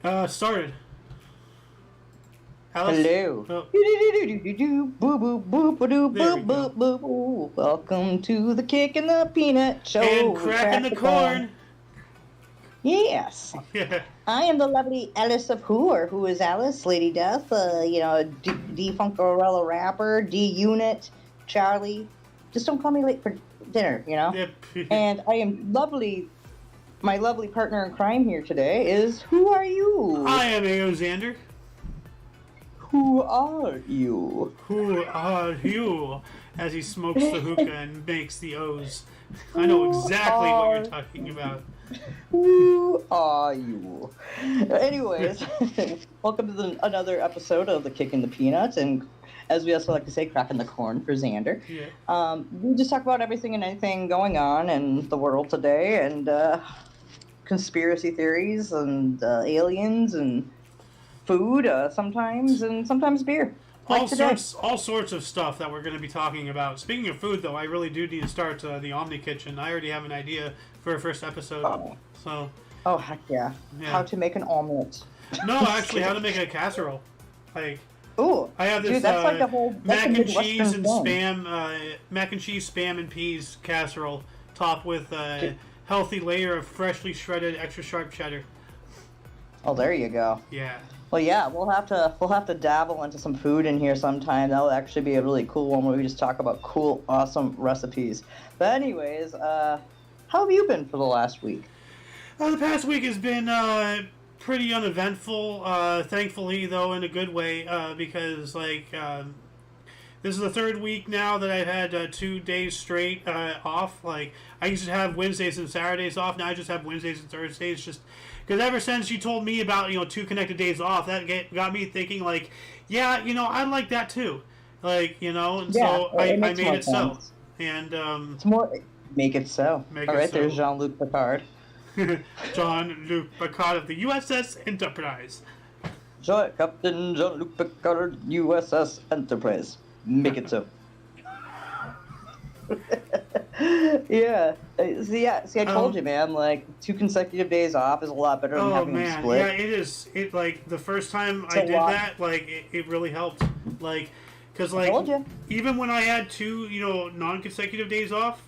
Started. Alice? Hello. Oh, there we go. Welcome to the Kick and the Peanut Show. And We cracking the crack corn. Yes. Yeah. I am the lovely Alice of Who, or Who is Alice, Lady Death, D-Funkorella rapper, D-Unit, Charlie. Just don't call me late for dinner, Yep. And I am lovely. My lovely partner in crime here today is, who are you? I am A.O. Xander. Who are you? Who are you? As he smokes the hookah and makes the O's. I know exactly what you're talking about. Who are you? Anyways, welcome to another episode of the Kick and the Peanuts, and as we also like to say, cracking the corn for Xander. Yeah. We just talk about everything and anything going on in the world today, and conspiracy theories, and aliens, and food, sometimes, and sometimes beer. Like all sorts of stuff that we're going to be talking about. Speaking of food, though, I really do need to start the Omni Kitchen. I already have an idea for a first episode. Oh, heck yeah. How to make an omelet. No, actually, how to make a casserole. Ooh, I have this dude, that's like a whole mac and cheese and thing. spam and peas casserole, topped with a healthy layer of freshly shredded extra sharp cheddar. Oh, there you go. Yeah. Well, yeah, we'll have to dabble into some food in here sometime. That'll actually be a really cool one where we just talk about cool, awesome recipes. But anyways, how have you been for the last week? The past week has been pretty uneventful. Thankfully, though, in a good way, because this is the third week now that I've had 2 days straight off. I used to have Wednesdays and Saturdays off. Now I just have Wednesdays and Thursdays. Just because ever since you told me about 2 connected days off, that got me thinking yeah, I'd like that too. And so I made it so. And it's more make it so. Make All it right, so. there's Jean-Luc Picard. Jean-Luc Picard of the USS Enterprise. Captain Jean-Luc Picard, USS Enterprise. Make it so. Yeah. See, I told you, man. 2 consecutive days off is a lot better than having a split. Yeah, it is. The first time I did that, it really helped. Because even when I had 2, non-consecutive days off,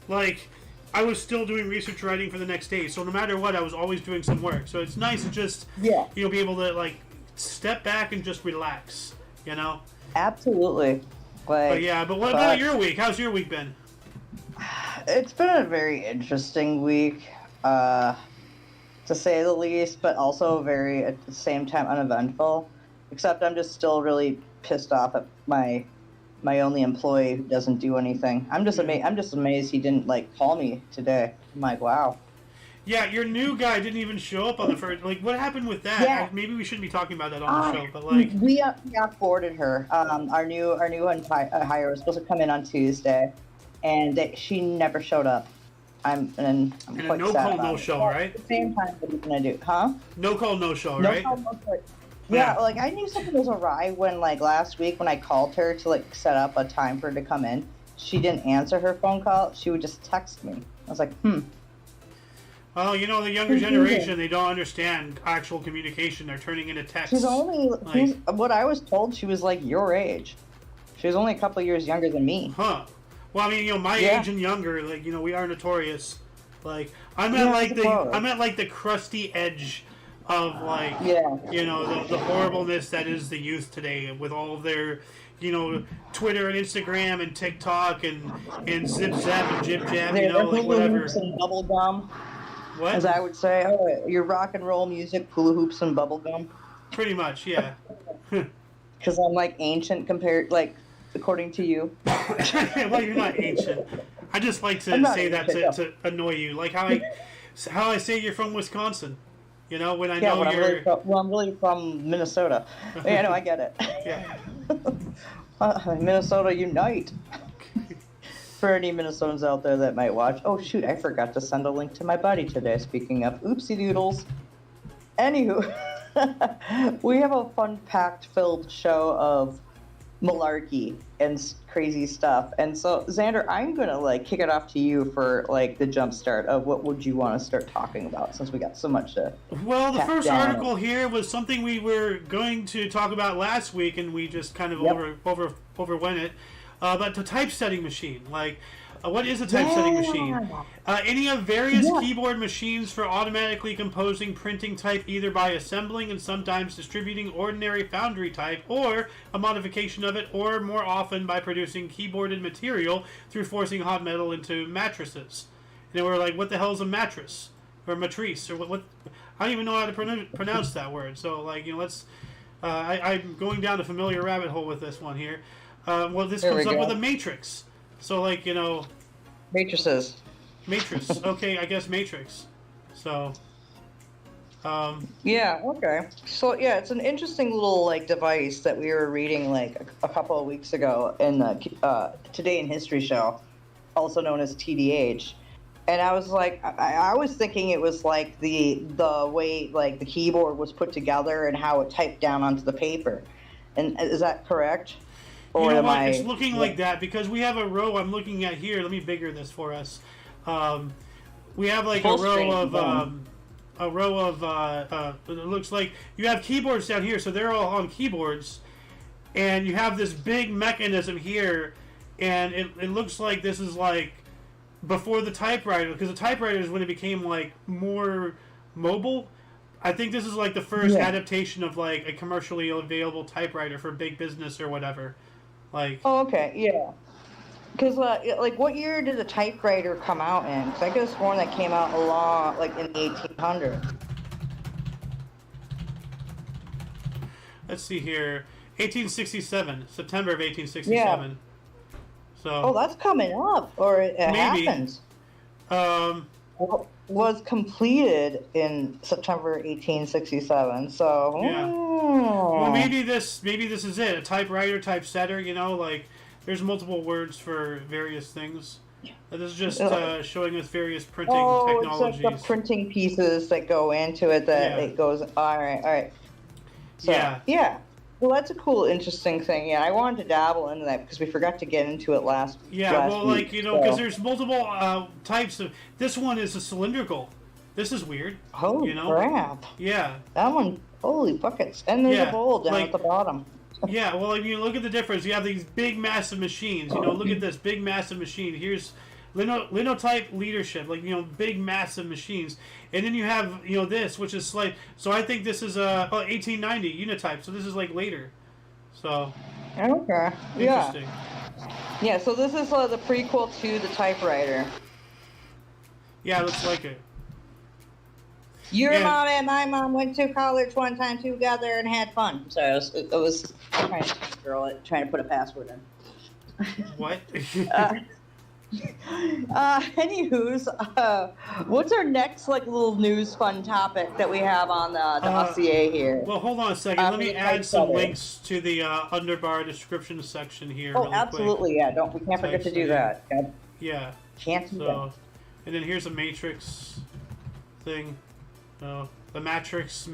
I was still doing research writing for the next day. So no matter what, I was always doing some work. So it's nice to just be able to step back and just relax. Absolutely. But what about your week? How's your week been? It's been a very interesting week, to say the least, but also very, at the same time, uneventful. Except I'm just still really pissed off at my only employee who doesn't do anything. I'm just amazed he didn't call me today. I'm like, wow. Yeah, your new guy didn't even show up on the first. What happened with that? Yeah. Maybe we shouldn't be talking about that on the show, but we offboarded her. Our new hire was supposed to come in on Tuesday, and she never showed up. I'm quite no sad call, about no it. show, Well, right? At the same time, what are you gonna do, huh? No call, no show, No right? call, no show. Yeah, I knew something was awry when last week when I called her to set up a time for her to come in. She didn't answer her phone call. She would just text me. I was like, Well, the younger generation, they don't understand actual communication. They're turning into text. She's what I was told, she was your age. She was only a couple years younger than me. Huh. Well, I mean, my age and younger, we are notorious. I'm at the crusty edge of the horribleness that is the youth today, with all of their Twitter and Instagram and TikTok and zip zap and jib jab, whatever. Hoops and bubble gum. What? As I would say, your rock and roll music, hula hoops and bubble gum. Pretty much, yeah. Because I'm ancient compared, according to you. Well, you're not ancient. I just like to say that to annoy you, how I say you're from Wisconsin. When I know you're. I'm really from Minnesota. Yeah, I get it. Yeah. Minnesota unite. For any Minnesotans out there that might watch. Oh shoot, I forgot to send a link to my buddy today. Speaking of oopsie doodles. Anywho, we have a fun packed filled show of malarkey and crazy stuff. And so, Xander, I'm gonna like kick it off to you for like the jump start of what would you want to start talking about, since we got so much to. Well, the first down. article here was something we were going to talk about last week, and we just kind of overwent it. But the typesetting machine, like. What is a typesetting machine? Any of various keyboard machines for automatically composing printing type, either by assembling and sometimes distributing ordinary foundry type, or a modification of it, or more often by producing keyboarded material through forcing hot metal into matrices. And we're like, what the hell is a mattress? Or matrice? Or what I don't even know how to pronounce that word. So, like, let's... I'm going down a familiar rabbit hole with this one here. Well, this comes up with a matrix. So, like, Matrices. Matrix. Okay, I guess Matrix. So, yeah, okay. So, yeah, it's an interesting little, like, device that we were reading, like, a couple of weeks ago in the Today in History show, also known as TDH. And I was like, I was thinking it was, like, the way, like, the keyboard was put together and how it typed down onto the paper. And is that correct? You know what? It's looking like that because we have a row I'm looking at here. Let me bigger this for us. We have like a row of it looks like you have keyboards down here, so they're all on keyboards, and you have this big mechanism here, and it looks like this is like before the typewriter, because the typewriter is when it became like more mobile. I think this is like the first adaptation of like a commercially available typewriter for big business or whatever. Like, oh, okay, yeah. Because, like, what year did the typewriter come out in? Because I could have sworn that came out along, like, in the 1800s. Let's see here. 1867. September of 1867. Yeah. So. Oh, that's coming up. Or it happens. Was completed in September 1867. So. Yeah. Well, maybe this is it. A typewriter, typesetter. Like there's multiple words for various things. This is just showing us various printing technologies. It's like the printing pieces that go into it. That it goes. All right. So, yeah. Well, that's a cool, interesting thing. Yeah, I wanted to dabble into that because we forgot to get into it last. Yeah, last week, because so. There's multiple types of. This one is a cylindrical. This is weird. Holy crap! Yeah. That one. Holy buckets! And there's a bowl down at the bottom. Yeah, well, if you look at the difference, you have these big, massive machines. Look at this big, massive machine. Here's linotype leadership, like big, massive machines, and then you have this, which is slight. So I think this is 1890 unitype. So this is like later. So. Okay. Interesting. Yeah. So this is the prequel to the typewriter. Yeah, it looks like it. Your mom and my mom went to college one time together and had fun. So it was trying to put a password in. What? Anywho's, what's our next little news fun topic that we have on the dossier here? Well, hold on a second. Let me add some links to the underbar description section here. Oh, really absolutely, quick. Yeah. We can't forget to do that. Yeah. Can't do that. And then here's a matrix thing. The matrix.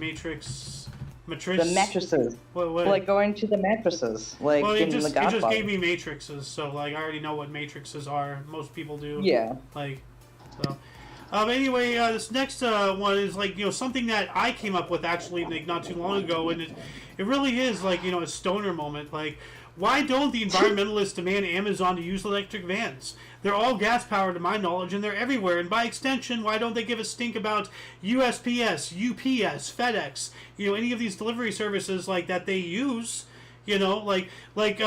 The mattresses. What? Like going to the mattresses. Like well, it just gave me matrices, so like I already know what matrices are. Most people do. Yeah. So. Anyway, this next one is like something that I came up with actually like not too long ago, and it really is like a stoner moment. Like, why don't the environmentalists demand Amazon to use electric vans? They're all gas powered to my knowledge, and they're everywhere. And by extension, why don't they give a stink about USPS, UPS, FedEx, any of these delivery services like that they use? Like look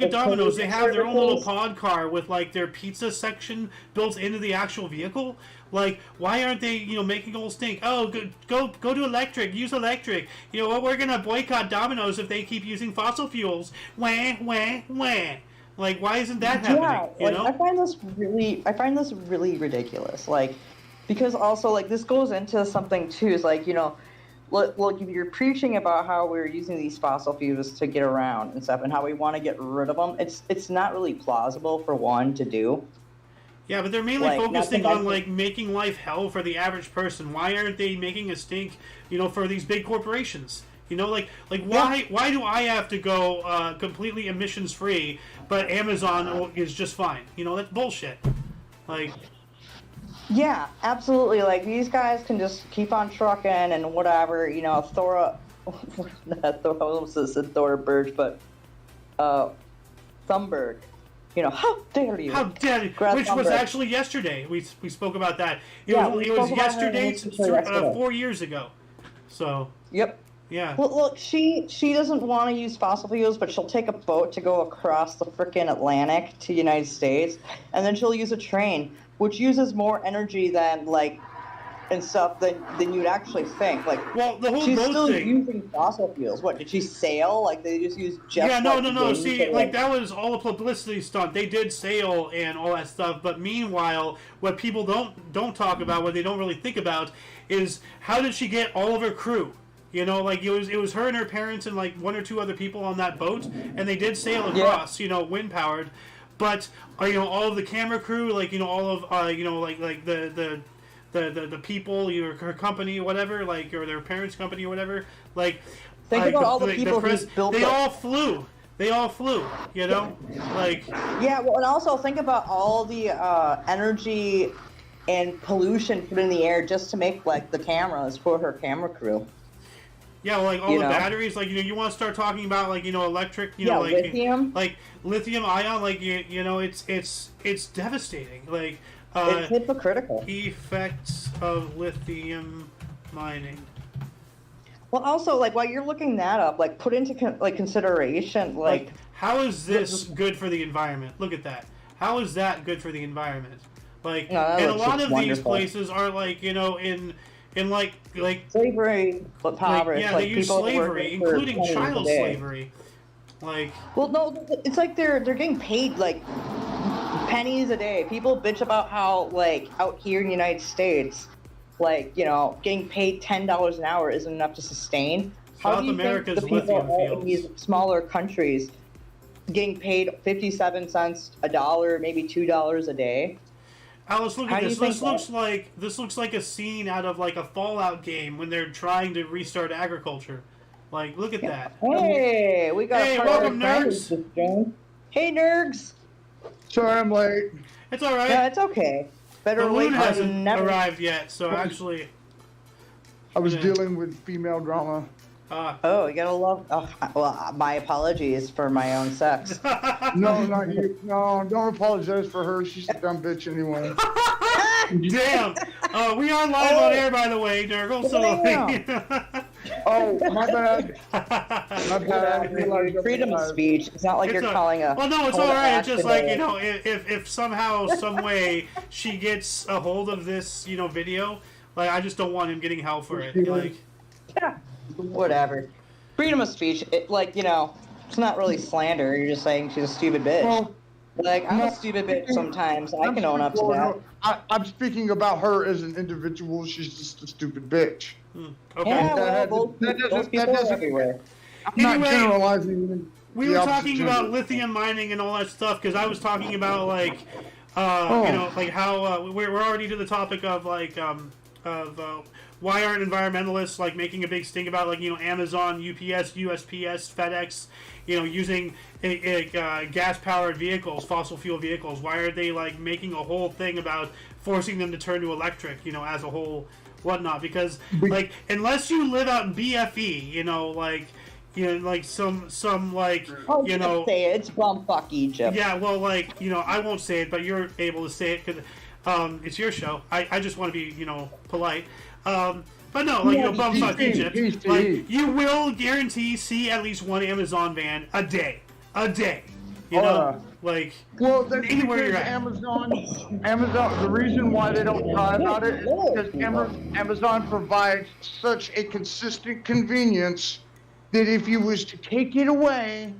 at Domino's. They have their own little pod car with like their pizza section built into the actual vehicle. Like, why aren't they, making a whole stink? Oh, go to electric. Use electric. We're gonna boycott Domino's if they keep using fossil fuels. Wah. Like, why isn't that happening? Yeah, I find this really ridiculous. Like, because also like this goes into something too. Is like look, if you're preaching about how we're using these fossil fuels to get around and stuff, and how we want to get rid of them, it's not really plausible for one to do. Yeah, but they're mainly focusing on like making life hell for the average person. Why aren't they making a stink, for these big corporations? You know, like why do I have to go completely emissions free, but Amazon is just fine? You know, that's bullshit. Like, Yeah, absolutely. Like, these guys can just keep on trucking and whatever, you know, not Thor, I almost said Thor Birch, but Thunberg. You know, how dare you? how dare you? Greta Which was Thunberg. actually yesterday. We spoke about that. It Yeah, was we it was spoke about her yesterday, yesterday. 4 years ago. So Yep. yeah. Well, look, she doesn't want to use fossil fuels, but she'll take a boat to go across the frickin' Atlantic to the United States, and then she'll use a train, which uses more energy than and stuff than you'd actually think. Like, Well, the whole she's boat still thing. using fossil fuels. What, did she sail? Like, they just use jet Yeah, no. wings See, to, like that was all a publicity stunt. They did sail and all that stuff, but meanwhile, what people don't talk about, what they don't really think about, is how did she get all of her crew? You know, like it was her and her parents and like one or two other people on that boat, and they did sail across. You know, wind powered, but you know, all of the camera crew, like you know, all of you know, like the people, you know, her company, or whatever, like or their parents' company or whatever, like. think like about all the people who built They it. all flew. They all flew. You know, like. Yeah, well, and also think about all the energy and pollution put in the air just to make like the cameras for her camera crew. Yeah, well, like all You the know? batteries, like you know, you want to start talking about like you know electric, you Yeah, know, lithium. lithium ion, like you know, it's devastating. Like It's hypocritical. effects of lithium mining. Well, also, like, while you're looking that up, like, put into consideration, Like, how is this good for the environment? Look at that. How is that good for the environment? Like, No, that and a looks lot of just these wonderful. places are like you know in like slavery, but impoverished. yeah, like they use people slavery, working for including pennies a child day. slavery. Like. Well, no, it's like they're getting paid like pennies a day. People bitch about how like out here in the United States, like you know, getting paid $10 an hour isn't enough to sustain. How South do you America's think the people lithium in these fields. smaller countries getting paid 57 cents a dollar, maybe $2 a day? Alice, look How at do you this. think This looks like a scene out of like a Fallout game when they're trying to restart agriculture. Like, look at that. Hey, we got Hey, a welcome, partner. nerds. Hey, nerds. Sorry I'm late. It's all Yeah, right. it's okay. Better The late loot than hasn't never. arrived yet, so actually, I was Yeah. dealing with female drama. Oh, you gotta love. Oh, well, my apologies for my own sex. No, not you. No, don't apologize for her. She's a dumb bitch anyway. Damn. We are live on air, by the way, Nurgle. So. Oh, my bad. My bad. I realized I Freedom of was- speech. It's not like you're calling a. Well, no, it's call all to right. It's just action like to- you know, if somehow, some way, she gets a hold of this, you know, video, like I just don't want him getting hell for it. Like, Yeah, whatever. Freedom of speech. It, like you know, it's not really slander. You're just saying she's a stupid bitch. Well, Like I'm no, a stupid bitch sometimes. I I'm can own up to speaking- that. I'm speaking about her as an individual. She's just a stupid bitch. okay. Yeah, That well, those people are everywhere. I'm not Anyway, generalizing. We the were opposite talking gender. about lithium mining and all that stuff because I was talking about like, Oh. you know, like how we're already to the topic of like why aren't environmentalists like making a big stink about like you know Amazon, UPS, USPS, FedEx, you know, using gas-powered vehicles, fossil fuel vehicles? Why are they like making a whole thing about forcing them to turn to electric? You know, as a whole, whatnot? Because like unless you live out in BFE, you know, like. You know, like some like Oh, you know, say it. It's bumfuck Egypt. yeah. Well, like you know, I won't say it, but you're able to say it because it's your show. I just want to be you know polite. But no, like you know, bumfuck Egypt. Like you will guarantee see at least one Amazon van a day. You know, like Well, that's anywhere because you're at. Amazon. The reason why they don't cry about it is because Amazon provides such a consistent convenience that if you was to take it away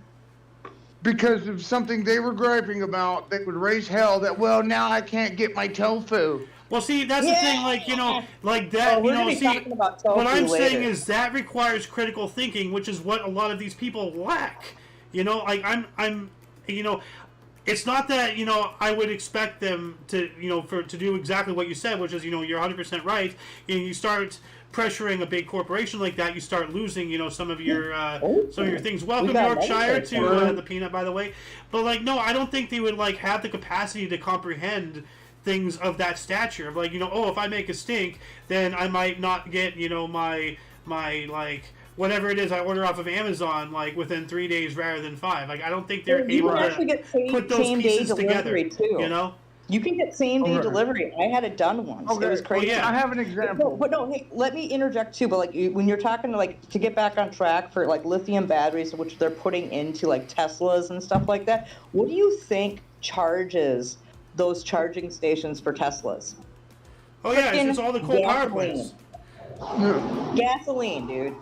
because of something they were griping about, they would raise hell. That well, now I can't get my tofu. Well, see, that's the thing. Like you know, like that. Oh, we're you know, gonna be see, talking about tofu what I'm saying later. is that requires critical thinking, which is what a lot of these people lack. You know, like I'm, you know, it's not that you know I would expect them to you know to do exactly what you said, which is you know you're 100% right. And you start pressuring a big corporation like that, you start losing, some of your things. Welcome, got Yorkshire, to Medicare. the peanut, by the way. But like, no, I don't think they would like have the capacity to comprehend things of that stature. Of like, if I make a stink, then I might not get, my like whatever it is I order off of Amazon like within 3 days rather than 5. Like, I don't think they're You able can actually to get same, put those same day pieces together. delivery too. You can get same day delivery. I had it done once. Okay. It was crazy. yeah. I have an example. But no, hey, let me interject too. But like, when you're talking to get back on track for like lithium batteries, which they're putting into like Teslas and stuff like that, what do you think charges those charging stations for Teslas? Oh yeah, it's Frickin' just all the coal power gasoline. plants. Gasoline, dude.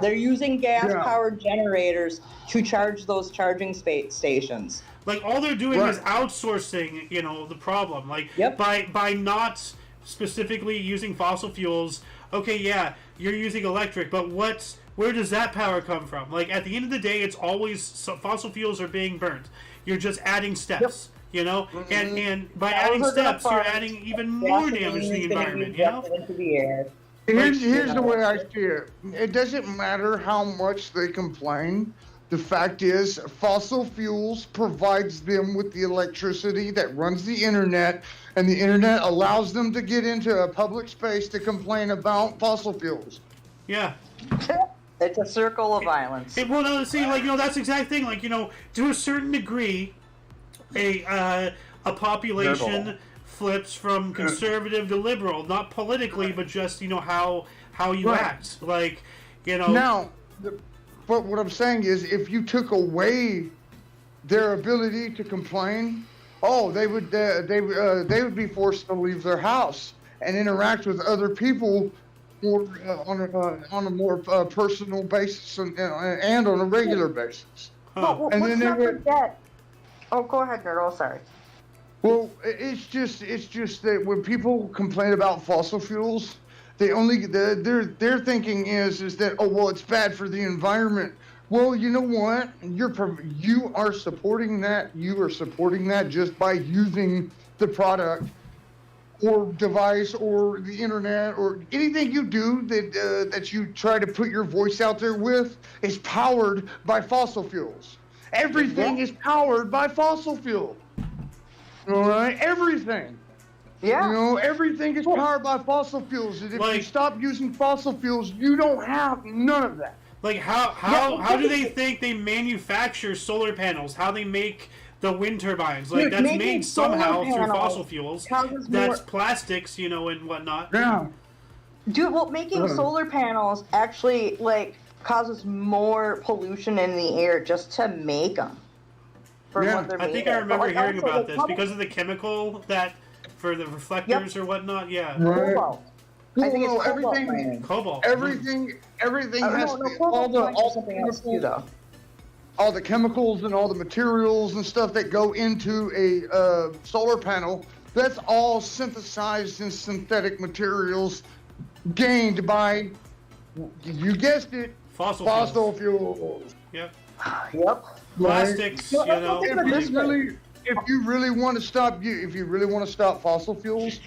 They're using gas-powered generators to charge those charging stations. Like, all they're doing is outsourcing, the problem. Like, by not specifically using fossil fuels, okay, yeah, you're using electric, but where does that power come from? Like, at the end of the day, it's always fossil fuels are being burnt. You're just adding steps, and by adding steps, you're adding even more damage to the environment, Into the air. Here's the way I see it. It doesn't matter how much they complain. The fact is, fossil fuels provides them with the electricity that runs the internet, and the internet allows them to get into a public space to complain about fossil fuels. Yeah. It's a circle of violence. Well, no, see, like, that's the exact thing. Like, to a certain degree, a population flips from conservative to liberal, not politically, but just how you act. Like, Now, but what I'm saying is, if you took away their ability to complain, they would be forced to leave their house and interact with other people on a more personal basis and on a regular basis. Well, And let's then they not would- forget. Oh, go ahead, girl. Sorry. Well, it's just that when people complain about fossil fuels, their thinking is that it's bad for the environment. Well, you know what? You are supporting that. You are supporting that just by using the product or device or the internet or anything you do that you try to put your voice out there with is powered by fossil fuels. Everything is powered by fossil fuel. All right, everything. Yeah. Everything is powered by fossil fuels. And if you Like- stop using fossil fuels, you don't have none of that. Like, how do they think they manufacture solar panels? How they make the wind turbines? Like, Dude, that's making made somehow solar through panels fossil fuels. causes That's more- plastics, and whatnot. Yeah. Dude, well, making solar panels actually causes more pollution in the air just to make them. For what they're I think made I of. remember But, hearing also, about the this public- because of the chemical that for the reflectors or whatnot. Yeah, Right. Cobalt. I think it's Well, cobalt everything- mining. cobalt. Everything has No, to, cobalt mining is something else too, though. all the chemicals and all the materials and stuff that go into a solar panel. That's all synthesized in synthetic materials gained by, you guessed it, fossil fuels. Yep. Yep. Plastics. Well, that's the thing about If you really want to stop fossil fuels,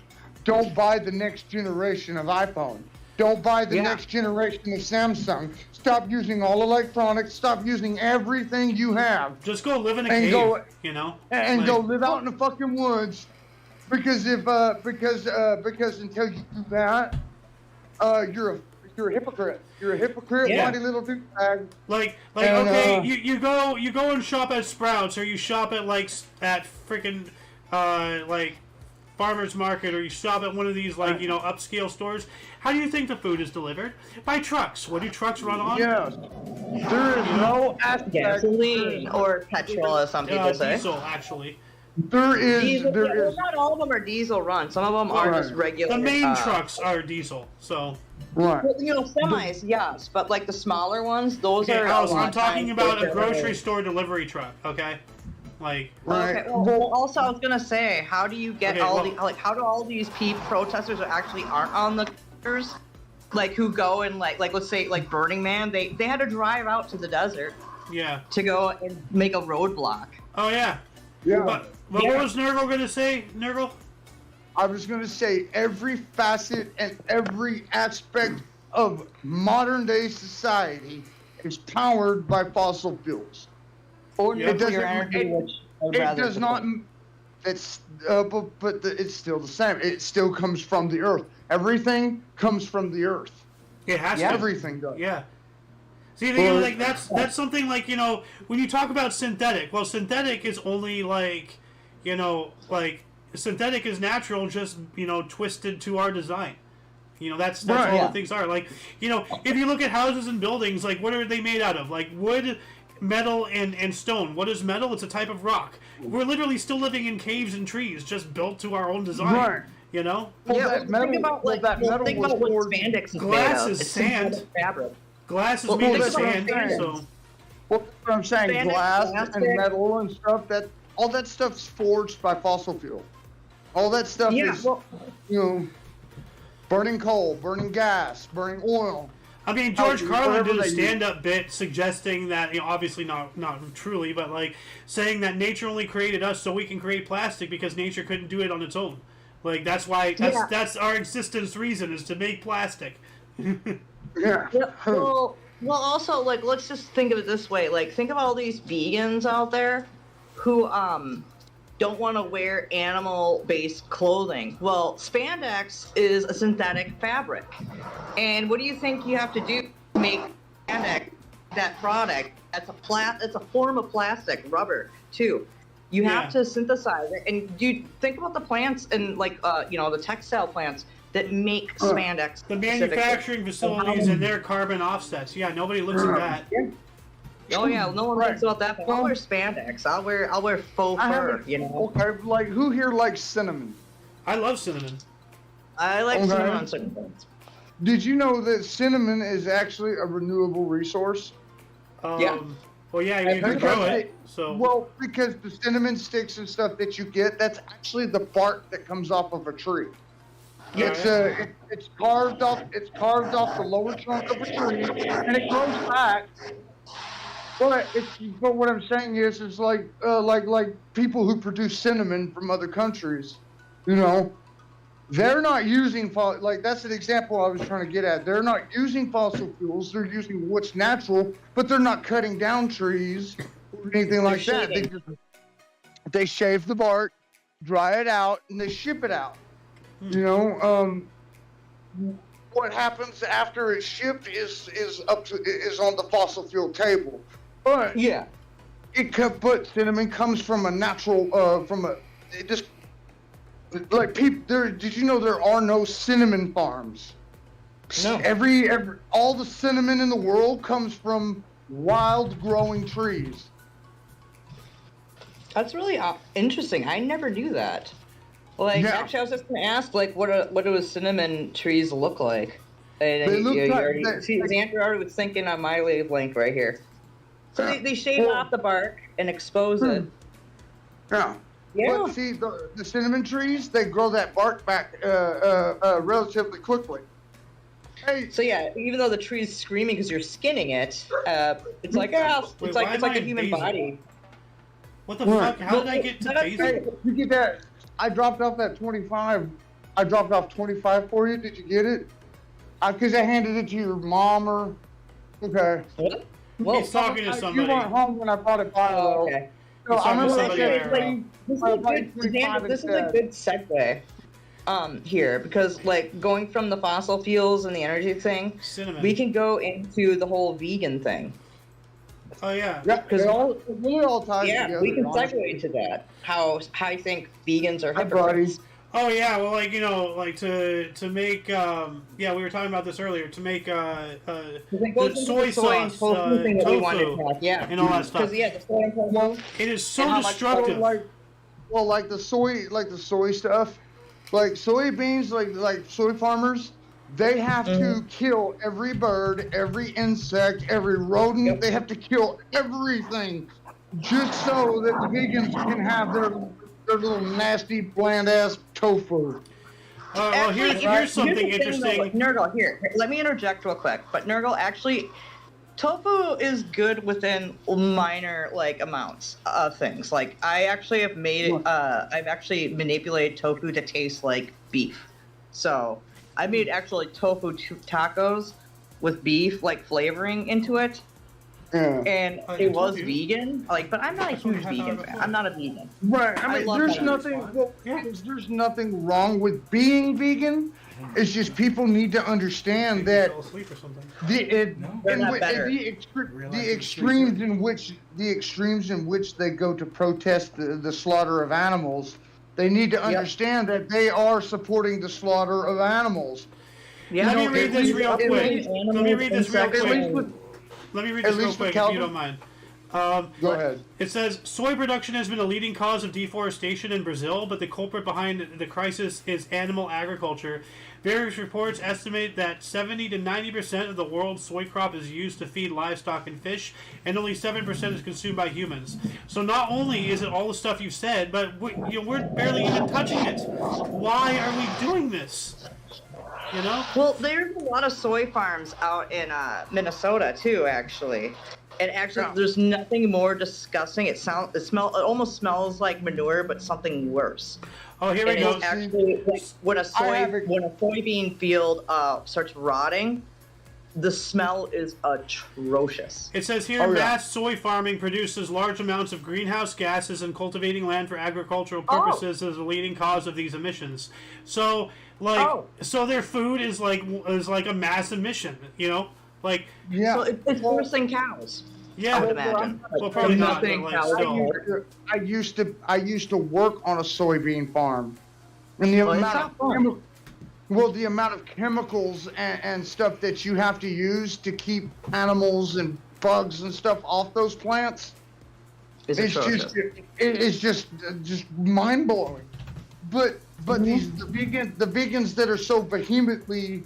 don't buy the next generation of iPhone. Don't buy the next generation of Samsung. Stop using all electronics. Stop using everything you have. Just go live in a And cave. go- Like, Go live out in the fucking woods, because because until you do that, you're a hypocrite. You're a hypocrite, Yeah. whiny little douchebag. Like And, okay, you go and shop at Sprouts, or you shop at at freaking like farmers market, or you shop at one of these upscale stores. How do you think the food is delivered? By trucks. What do trucks run on? Yes. There is no aspect. Gasoline or petrol, as some people say. Diesel, actually. There is. Diesel, There well, is. not all of them are diesel run. Some of them are Right. just regular. The main trucks are diesel. So Right. Well, semis, yes, but like the smaller ones, those okay, are. Alice, a lot I'm of talking times about a they're grocery delivered. store delivery truck. Okay, like. Right. Okay, well, also I was gonna say, how do you get Okay, how do all these protesters that actually aren't on the cars, who go and let's say Burning Man, they had to drive out to the desert Yeah. to go and make a roadblock. Oh yeah. Yeah. But what was Nurgle gonna say? Nurgle? I was going to say every facet and every aspect of modern day society is powered by fossil fuels. Or Yeah. nuclear energy, which I'd It rather does not. prefer. It's it's still the same. It still comes from the earth. Everything comes from the earth. It has Yeah. to. Everything does. Yeah. See, like that's something like when you talk about synthetic. Well, synthetic is only like synthetic is natural, just twisted to our design. That's Right. all Yeah. the things are. Like if you look at houses and buildings, like what are they made out of? Like wood, metal, and stone. What is metal? It's a type of rock. We're literally still living in caves and trees, just built to our own design. Right. You Well, Yeah, that metal, think about well, that metal think was about what forged. spandex is Glass made of. is It's sand. synthetic fabric. Glass is Well, made of that's what I'm sand, saying. so Well, what I'm saying, Spandex, glass plastic. and metal and stuff. All that stuff's forged by fossil fuel. All that stuff Yeah, is, well, burning coal, burning gas, burning oil. I mean, George Carlin whatever did a they use. stand-up bit suggesting that, obviously not truly, but like saying that nature only created us so we can create plastic because nature couldn't do it on its own. Like that's why that's our existence reason is to make plastic. Yeah. yeah, well, also, like, let's just think of it this way. Like, think of all these vegans out there who don't want to wear animal-based clothing. Well, spandex is a synthetic fabric, and what do you think you have to do to make spandex, that product? It's a form of plastic, rubber too. You have to synthesize it, and you think about the plants and the textile plants that make spandex. The specifically. manufacturing facilities and their carbon offsets. Yeah, nobody looks at that. Oh yeah, no one Right. thinks about that. But I'll wear spandex. I'll wear faux fur. Okay, like who here likes cinnamon? I love cinnamon. I like Okay. cinnamon on certain things. Did you know that cinnamon is actually a renewable resource? Yeah. Well, yeah, you can grow it. So. Well, because the cinnamon sticks and stuff that you get, that's actually the bark that comes off of a tree. It's carved off. It's carved off the lower trunk of a tree, and it grows back. But what I'm saying is like people who produce cinnamon from other countries, they're not using that's an example I was trying to get at. They're not using fossil fuels. They're using what's natural, but they're not cutting down trees or anything like that. They shave the bark, dry it out, and they ship it out. What happens after it's shipped is on the fossil fuel table. But Yeah. but cinnamon comes from a natural did you know there are no cinnamon farms? No. All the cinnamon in the world comes from wild growing trees. That's really interesting. I never knew that. Like, Yeah. actually, I was just gonna ask, like, what do cinnamon trees look like? And They look like- Xander already was thinking on my wavelength right here. So they shave off the bark and expose it. Yeah. Yeah. But see, the cinnamon trees, they grow that bark back relatively quickly. Hey, So yeah, even though the tree's screaming because you're skinning it, it's like Wait, why am I a in human basil? body. What the Right. fuck? How did I get to basil? hey, you get that? I dropped off that 25. I dropped off 25 for you. Did you get it? Because I handed it to your mom or. Okay. What? Well, He's talking to You somebody. weren't home when I brought it by. oh, though. okay. So He's I'm talking to gonna somebody let there. you- This is I a bought good, 25 Xander, this is a instead. good segue here because like going from the fossil fuels and the energy thing, Cinnamon. we can go into the whole vegan thing. Oh yeah. Yeah, it really all ties Yeah, together. we can honestly. segue into that. How I think vegans are Hi, hypocrites. Oh yeah. Well, to make we were talking about this earlier. To make It goes into soy the soy and sauce, tofu thing that we wanted to tofu, talk. Yeah, and all that stuff. because the soy and tofu. It is so And how much destructive. Like the soy stuff, like soybeans, like soy farmers, they have to kill every bird, every insect, every rodent. Yep. They have to kill everything just so that the vegans can have their little nasty bland ass tofu. Well, here's something the thing, interesting. though, Nurgle, here, let me interject real quick. But Nurgle, actually, tofu is good within minor amounts of things. Like I actually have made it. I've actually manipulated tofu to taste like beef. So I made actually tofu tacos with beef like flavoring into it, and I it told was you. vegan. Like, but I'm not a That's what huge we had vegan before. fan. I'm not a vegan. Right. I I mean, love there's that. nothing. Well, Yeah. there's nothing wrong with being vegan. It's just people need to understand Maybe you that fell asleep or something. They're not better. the extremes in which they go to protest the slaughter of animals, they need to understand that they are supporting the slaughter of animals. Yeah, Let me read this real quick. Let me read this real At least quick. with, Let me read At this real least with quick if you Calvin? don't mind. go ahead. It says soy production has been a leading cause of deforestation in Brazil, but the culprit behind the crisis is animal agriculture. Various reports estimate that 70 to 90% of the world's soy crop is used to feed livestock and fish, and only 7% is consumed by humans. So not only is it all the stuff you said, but we're barely even touching it. Why are we doing this? You know? Well, there's a lot of soy farms out in Minnesota too, actually. And actually, there's nothing more disgusting. It almost smells like manure, but something worse. Oh, here we And go. it's actually like when a soybean field starts rotting, the smell is atrocious. It says here, mass soy farming produces large amounts of greenhouse gases, and cultivating land for agricultural purposes is a leading cause of these emissions. So, so their food is like a mass emission, you know, like So it's worse than cows. yeah. I would imagine. Well, probably not. But Nothing like, cows still. I used to work on a soybean farm, and the the amount of chemicals and stuff that you have to use to keep animals and bugs and stuff off those plants, it's just mind blowing. But these the vegans that are so vehemently,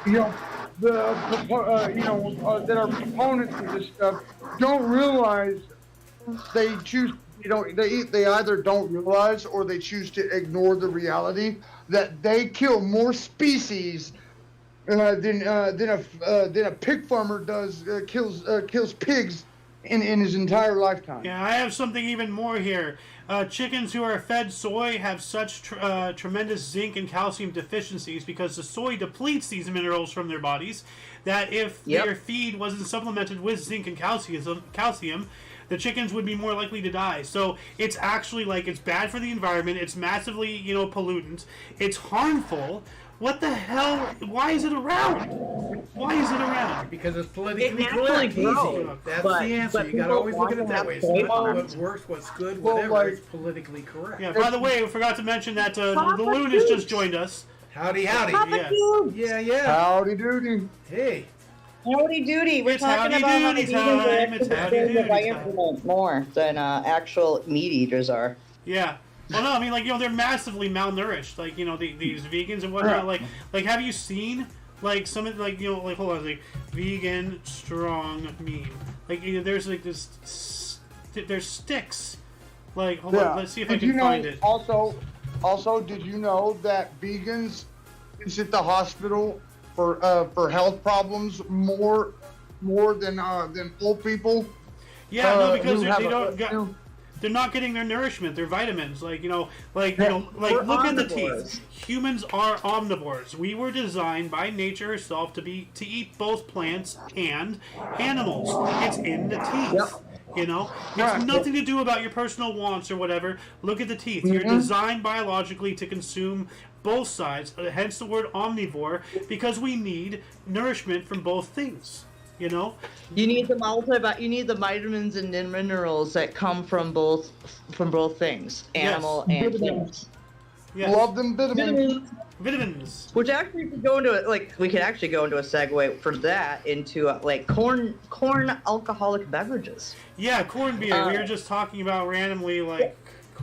that are proponents of this stuff don't realize they choose. They either don't realize or they choose to ignore the reality that they kill more species than a pig farmer kills pigs in his entire lifetime. Yeah, I have something even more here. Chickens who are fed soy have such tremendous zinc and calcium deficiencies because the soy depletes these minerals from their bodies that if their feed wasn't supplemented with zinc and calcium, the chickens would be more likely to die. So it's actually it's bad for the environment. It's massively, pollutant. It's harmful. What the hell? Why is it around? Why is it around? Because it's politically It correct. naturally grows, Easy. That's but- the answer. but You gotta always people look at it want that to way. It's have not soy what's worse, what's good, Well, whatever. like- It's politically correct. Yeah, by the way, we forgot to mention that the loon has just joined us. Howdy, howdy. Yeah. Yeah. Howdy doody. Hey. Howdy doody. We're It's talking howdy about how doody the time. vegans It's are howdy actually doody the time. environment more than actual meat eaters are. Yeah. Well, no, I mean, they're massively malnourished. These vegans and whatnot. Like, have you seen some of hold on, vegan strong meme? There's this. There's sticks. Hold on, let's see if I can find it. Also, did you know that vegans visit the hospital for health problems more than old people? Yeah, no, because who they have don't. They're not getting their nourishment, their vitamins. Look at the teeth. Humans are omnivores. We were designed by nature herself to eat both plants and animals. It's in the teeth. It's nothing to do about your personal wants or whatever. Look at the teeth. You're designed biologically to consume both sides. Hence the word omnivore, because we need nourishment from both things. You need the vitamins and minerals that come from both things, animal and humans. Yes. Love them Vitamins. Which actually could go into we could actually go into a segue for that into corn alcoholic beverages. Yeah, corn beer. We were just talking about randomly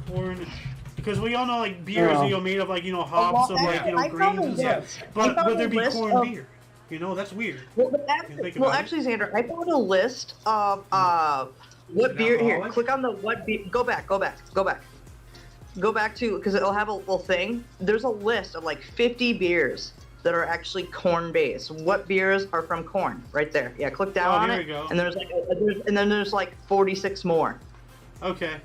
corn, because we all know beer is made of hops of grains and stuff. But would there be corn beer? That's weird. Actually, Xander, I found a list of what beer. Here, click on the what beer. Go back to, because it'll have a little thing. There's a list of 50 beers that are actually corn based. What beers are from corn? Right there. Yeah, click down on here it. we go. And there's there's 46 more. Okay.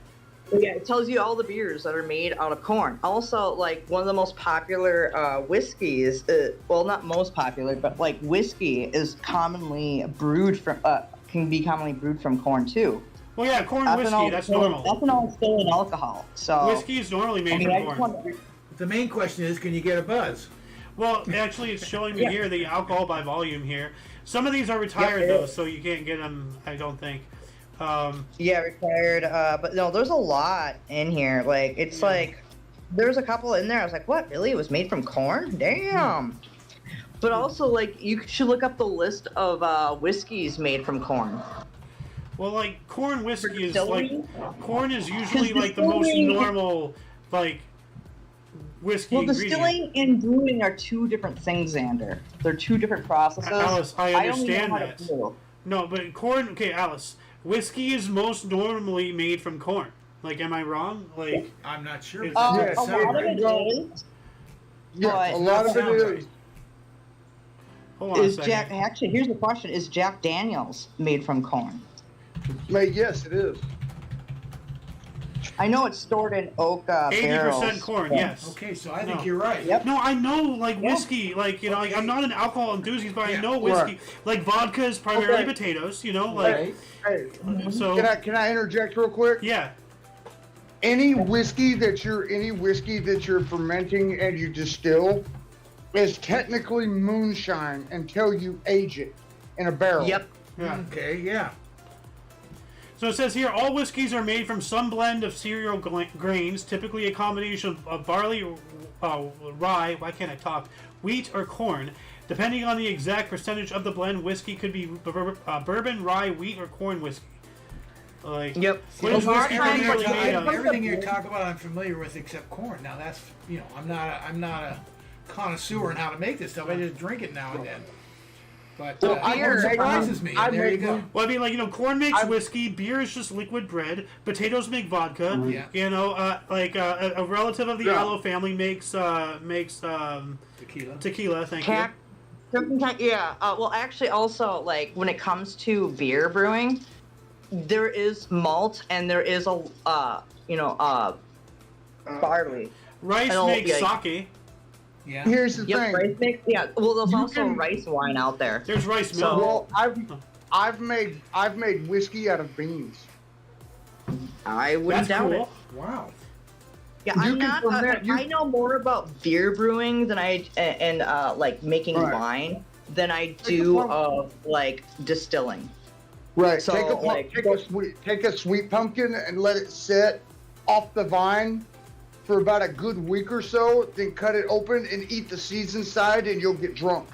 But yeah, it tells you all the beers that are made out of corn. Also, like one of the most popular whiskeys, well, not most popular, but like whiskey is commonly brewed from, can be commonly brewed from corn too. Well, yeah, corn whiskey, that's normal. Ethanol is still in alcohol, so. Whiskey is normally made from corn. The main question is, can you get a buzz? Well, actually, it's showing me here the alcohol by volume here. Some of these are retired, though, so you can't get them, I don't think. Yeah, retired. But no, there's a lot in here. Like, it's like, there's a couple in there. I was like, what? Really? It was made from corn? Damn. But also, like, you should look up the list of whiskeys made from corn. Well, like, corn whiskey is Distillery? like, corn is usually like the most normal, like, whiskey ingredient. Distilling and brewing are two different things, Xander. They're two different processes. Alice, I understand only know how that. to brew. No, but corn, okay, Alice, whiskey is most normally made from corn. Like, am I wrong? Like, I'm not sure. Yes, A lot of it is. Yeah, But a lot of it sounds is. hold on a is second. Jack? Actually, here's the question: is Jack Daniels made from corn? Like, yes, it is. I know it's stored in oak 80% barrels. corn, but- yes. Okay, so I think No. you're right. Yep. No, I know, like, whiskey, like, you know, like, I'm not an alcohol enthusiast, but I know whiskey. Like, vodka is primarily potatoes, you know, like, Hey, so, can I interject real quick? yeah. Any whiskey that you're fermenting and you distill is technically moonshine until you age it in a barrel. Yep. Yeah. Okay, yeah. So it says here, all whiskeys are made from some blend of cereal grains, typically a combination of barley, rye, why can't I talk, wheat, or corn. Depending on the exact percentage of the blend, whiskey could be bourbon, rye, wheat, or corn whiskey. Like, Yep. what is whiskey Everything primarily made of? Everything you talk about, I'm familiar with except corn. Now that's, you know, I'm not a connoisseur in how to make this stuff. I just drink it now and then. But beer, it surprises me. And there you go. Well, I mean, like, you know, corn makes whiskey, beer is just liquid bread, potatoes make vodka, Yeah. you know, a relative of the aloe family makes tequila, thank you. Yeah. Well, actually, also, like, when it comes to beer brewing, there is malt and there is barley. Rice I makes don't- sake. Yeah. Here's the Yep, thing. rice mix. Yeah. Well, there's You also can- rice wine out there. There's rice So- milk. Well, I've made whiskey out of beans. I wouldn't That's doubt cool. it. Wow. Yeah, You I'm can not. ferment- I know more about beer brewing than like making Right. wine than I a do pumpkin. of like distilling. Right. So, Take a sweet pumpkin and let it sit off the vine for about a good week or so. Then cut it open and eat the seeds inside, and you'll get drunk.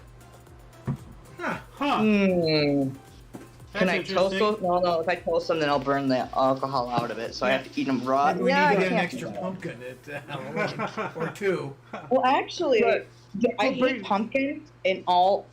Huh. Huh. Hmm. That's Can I toast interesting. those? No. If I toast them, then I'll burn the alcohol out of it. So I have to eat them raw. Maybe we Yeah, need to I get an can't extra do that. pumpkin at Halloween or two. Well, actually, But- I but- hate pumpkin in all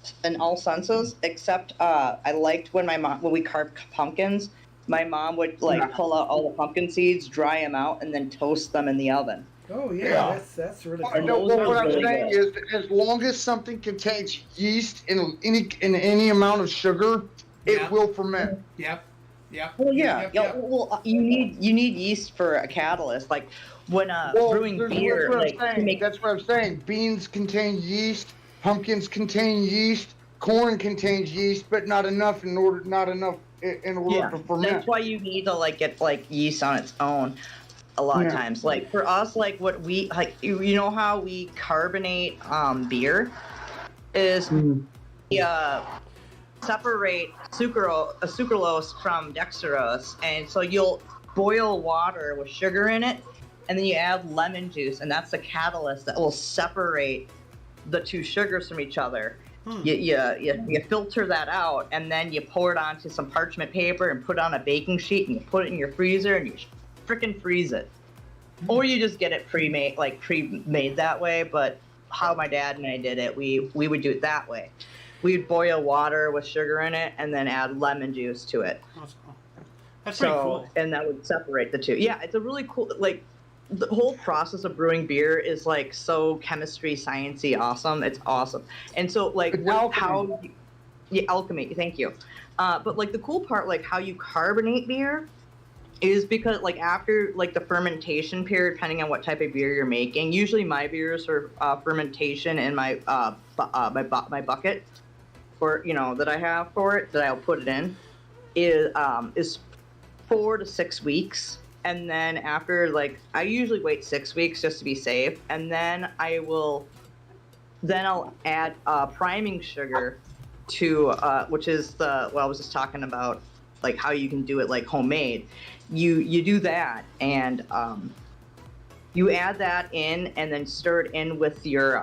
senses, except I liked when when we carved pumpkins. My mom would pull out all the pumpkin seeds, dry them out, and then toast them in the oven. Oh yeah, Yeah. that's really I cool. know those are what I'm really saying is, as long as something contains yeast in any amount of sugar, it Yeah. will ferment. Yep. Well, yeah. Yep. Well, you need yeast for a catalyst. Like when brewing that's beer, what I'm like to saying. make That's what I'm saying. Beans contain yeast, pumpkins contain yeast, corn contains yeast, but not enough in order to ferment. That's why you need to get yeast on its own a lot of times. Like for us, like what we you know how we carbonate beer is we separate sucralose from dextrose, and so you'll boil water with sugar in it, and then you add lemon juice, and that's the catalyst that will separate the two sugars from each other. You filter that out, and then you pour it onto some parchment paper and put it on a baking sheet, and you put it in your freezer, and you freaking freeze it. Or you just get it pre-made that way. But how my dad and I did it, we would do it that way. We'd boil water with sugar in it, and then add lemon juice to it. That's pretty cool. And that would separate the two. Yeah, it's a really cool, the whole process of brewing beer is so chemistry, sciencey, awesome. It's awesome. And so alchemy, thank you. But the cool part, how you carbonate beer is because like after like the fermentation period, depending on what type of beer you're making, usually my beers are fermentation in my my bucket for that I have for it that I'll put it in is 4 to 6 weeks, and then after like I usually wait 6 weeks just to be safe, and then I'll add priming sugar to which is the what I was just talking about, like how you can do it like homemade. You do that, and you add that in, and then stir it in with your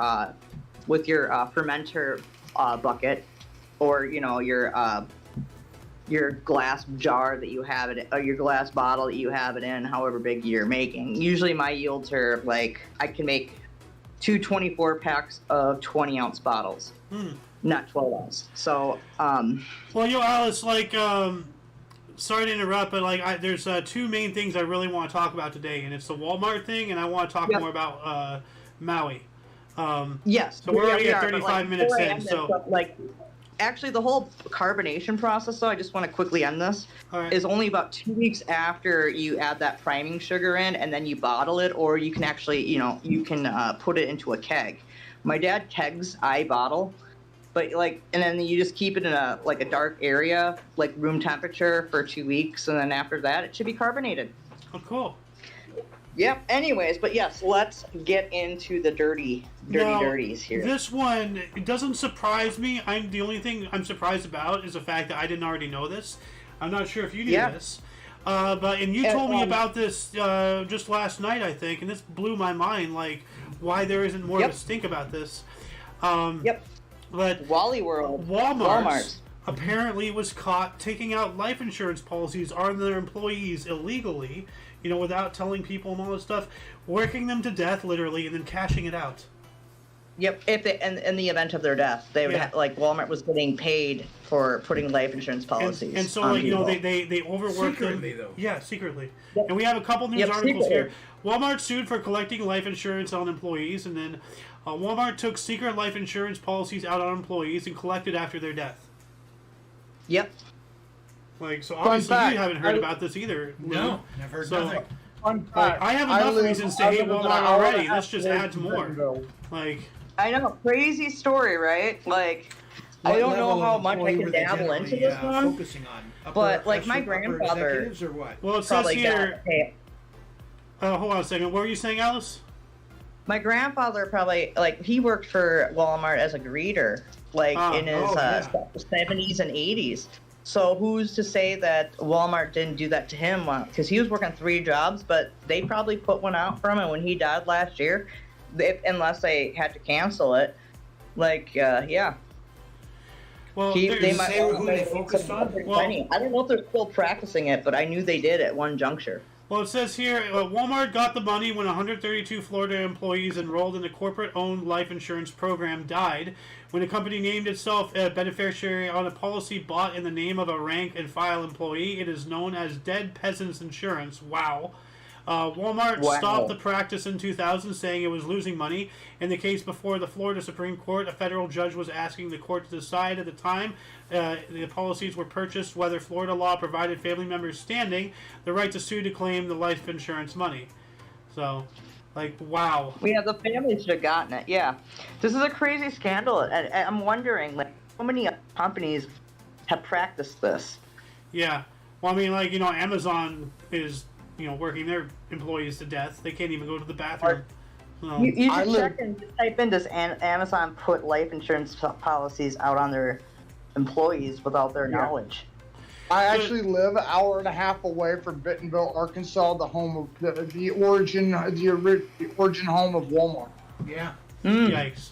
fermenter bucket, or your glass jar that you have it, or your glass bottle that you have it in, however big you're making. Usually my yields are like I can make 2 24-packs of 20-ounce bottles, not 12 ounce. So well, Alice, like sorry to interrupt, but like there's 2 main things I really want to talk about today, and it's the Walmart thing, and I want to talk more about Maui. Yes. So we're already at 35 minutes in. So like, actually, the whole carbonation process, though, I just want to quickly end this, is only about 2 weeks after you add that priming sugar in, and then you bottle it, or you can actually, you can put it into a keg. My dad kegs, I bottle. But and then you just keep it in a dark area, like room temperature, for 2 weeks, and then after that, it should be carbonated. Oh, cool. Yep. Anyways, but yes, let's get into the dirties here. This one, it doesn't surprise me. The only thing I'm surprised about is the fact that I didn't already know this. I'm not sure if you knew this, but you told me about this just last night, I think, and this blew my mind. Like, why there isn't more of a stink about this. But Walmart apparently was caught taking out life insurance policies on their employees illegally, without telling people and all this stuff, working them to death literally, and then cashing it out. Yep. If they, in the event of their death, they would Walmart was getting paid for putting life insurance policies. And so they overworked secretly, them. Though. Yeah, secretly. Yep. And we have a couple news articles here. Walmart sued for collecting life insurance on employees, and then Walmart took secret life insurance policies out on employees and collected after their death. Yep. So obviously you haven't heard about this either. No, I've heard nothing. I have enough reasons to hate Walmart already. This just adds more. I know, crazy story, right? I don't know how much I can dabble into this one. Focusing on but my grandfather. Or what? Well, it says here. Hold on a second. What were you saying, Alice? My grandfather probably he worked for Walmart as a greeter, in his 70s and 80s. So who's to say that Walmart didn't do that to him? Because he was working 3 jobs, but they probably put one out for him, and when he died last year, unless they had to cancel it, yeah. Well, they might say who they focused on. I don't know if they're still practicing it, but I knew they did at one juncture. Well, it says here, Walmart got the money when 132 Florida employees enrolled in the corporate-owned life insurance program died. When the company named itself a beneficiary on a policy bought in the name of a rank-and-file employee, it is known as Dead Peasants Insurance. Wow. Walmart stopped the practice in 2000, saying it was losing money. In the case before the Florida Supreme Court, a federal judge was asking the court to decide at the time the policies were purchased whether Florida law provided family members standing the right to sue to claim the life insurance money. So, wow. Yeah, the family should have gotten it. Yeah, this is a crazy scandal, and I'm wondering, how many companies have practiced this? Yeah. Well, I mean, Amazon is working their employees to death. They can't even go to the bathroom. You should check and type in, does Amazon put life insurance policies out on their employees without their knowledge? I actually live an hour and a half away from Bentonville, Arkansas, the home of the origin home of Walmart. Yeah. Yikes.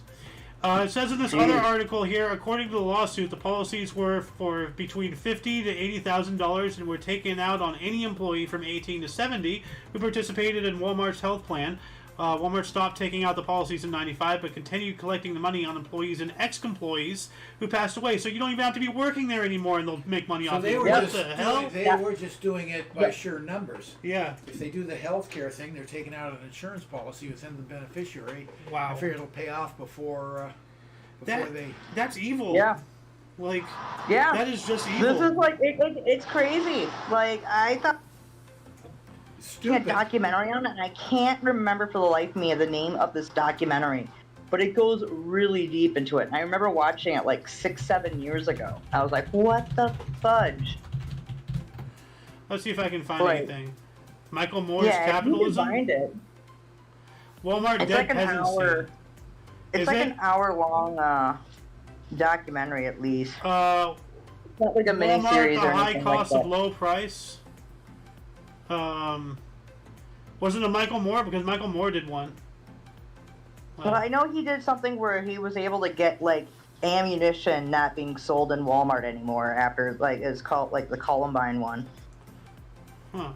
It says in this other article here, according to the lawsuit, the policies were for between $50,000 to $80,000 and were taken out on any employee from 18 to 70 who participated in Walmart's health plan. Walmart stopped taking out the policies in 95, but continued collecting the money on employees and ex-employees who passed away. So you don't even have to be working there anymore, and they'll make money off you. What the hell? They were just doing it by sheer numbers. Yeah. If they do the healthcare thing, they're taking out an insurance policy within the beneficiary. Wow. I figure it'll pay off before they. That's evil. Yeah. That is just evil. This is it's crazy. I thought Stupid. documentary on it, and I can't remember for the life of me the name of this documentary, but it goes really deep into it. And I remember watching it like 6-7 years ago. I was like, what the fudge? Let's see if I can find anything. Michael Moore's Yeah, Capitalism. you can find it. Walmart It's Dead like an Peasant hour. Scene. It's Is like it? an hour-long documentary, at least. Uh, It's not like a Walmart, miniseries the or high anything cost like of that. low price. Wasn't it Michael Moore? Because Michael Moore did one. But I know he did something where he was able to get like ammunition not being sold in Walmart anymore after like it's called like the Columbine one. Huh.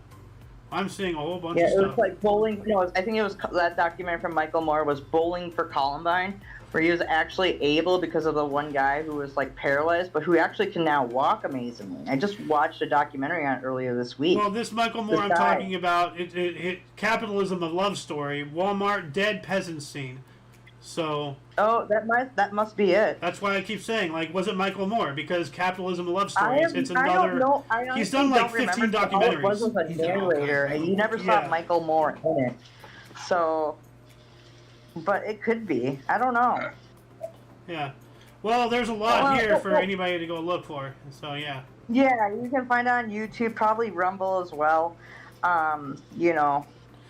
I'm seeing a whole bunch Yeah, of it stuff. was like bowling. No, I think it was that documentary from Michael Moore was Bowling for Columbine, where he was actually able because of the one guy who was like paralyzed, but who actually can now walk amazingly. I just watched a documentary on it earlier this week. Well, this Michael Moore This I'm guy. talking about, it Capitalism of Love Story, Walmart Dead Peasant Scene. So Oh, that must be it. that's why I keep saying, like, was it Michael Moore? Because Capitalism of Love I Stories, it's don't another. know. I He's honestly done like don't 15 remember. All it was documentaries. a He's done all narrator, kinds of and you never saw Yeah. Michael Moore in it. So, but it could be. I don't know. Yeah. Well, there's a lot Well, here for anybody to go look for. So yeah. Yeah, you can find it on YouTube, probably Rumble as well. You know,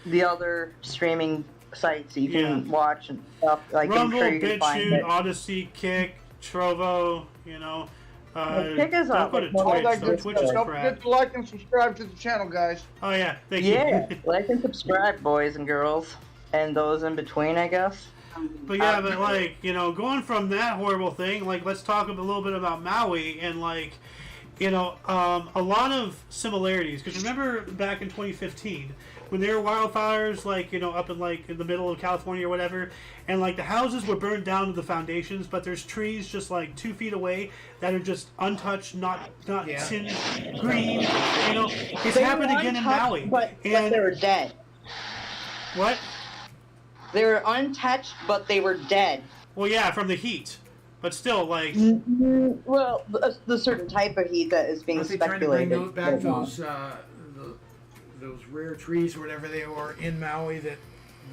the other streaming sites you can watch and stuff. Like Rumble, I'm sure you can find BitChute, it. Odyssey, Kick, Trovo, you know. Kick is don't up. go to Like, All Twitch. that So good Twitch stuff. is Don't crap. forget to like and subscribe to the channel, guys. Oh yeah, thank Yeah, you. like and subscribe, boys and girls, and those in between, I guess. But yeah, but like, you know, going from that horrible thing, like, let's talk a little bit about Maui and like, you know, a lot of similarities. Because remember back in 2015 when there were wildfires, like, you know, up in like in the middle of California or whatever, and like the houses were burned down to the foundations, but there's trees just like 2 feet away that are just untouched, not tinged green. You know, it's happened again in Maui. But And they were dead. what? They were untouched, but they were dead. Well, yeah, from the heat, but still, like. Well, the certain type of heat that is being Aren't they trying to bring speculated. back those rare trees or whatever they are in Maui that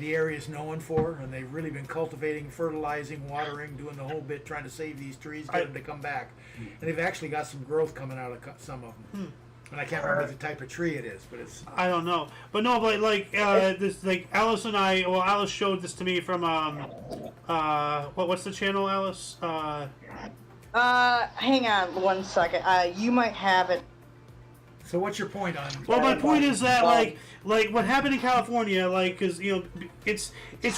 the area is known for, and they've really been cultivating, fertilizing, watering, doing the whole bit, trying to save these trees, get them to come back. And they've actually got some growth coming out of some of them. And I can't remember the type of tree it is, but it's. I don't know, but no, but like this, like Alice and I. Well, Alice showed this to me from what's the channel, Alice? Hang on 1 second. You might have it. So what's your point on? Well, my point is that like what happened in California, like, because you know, it's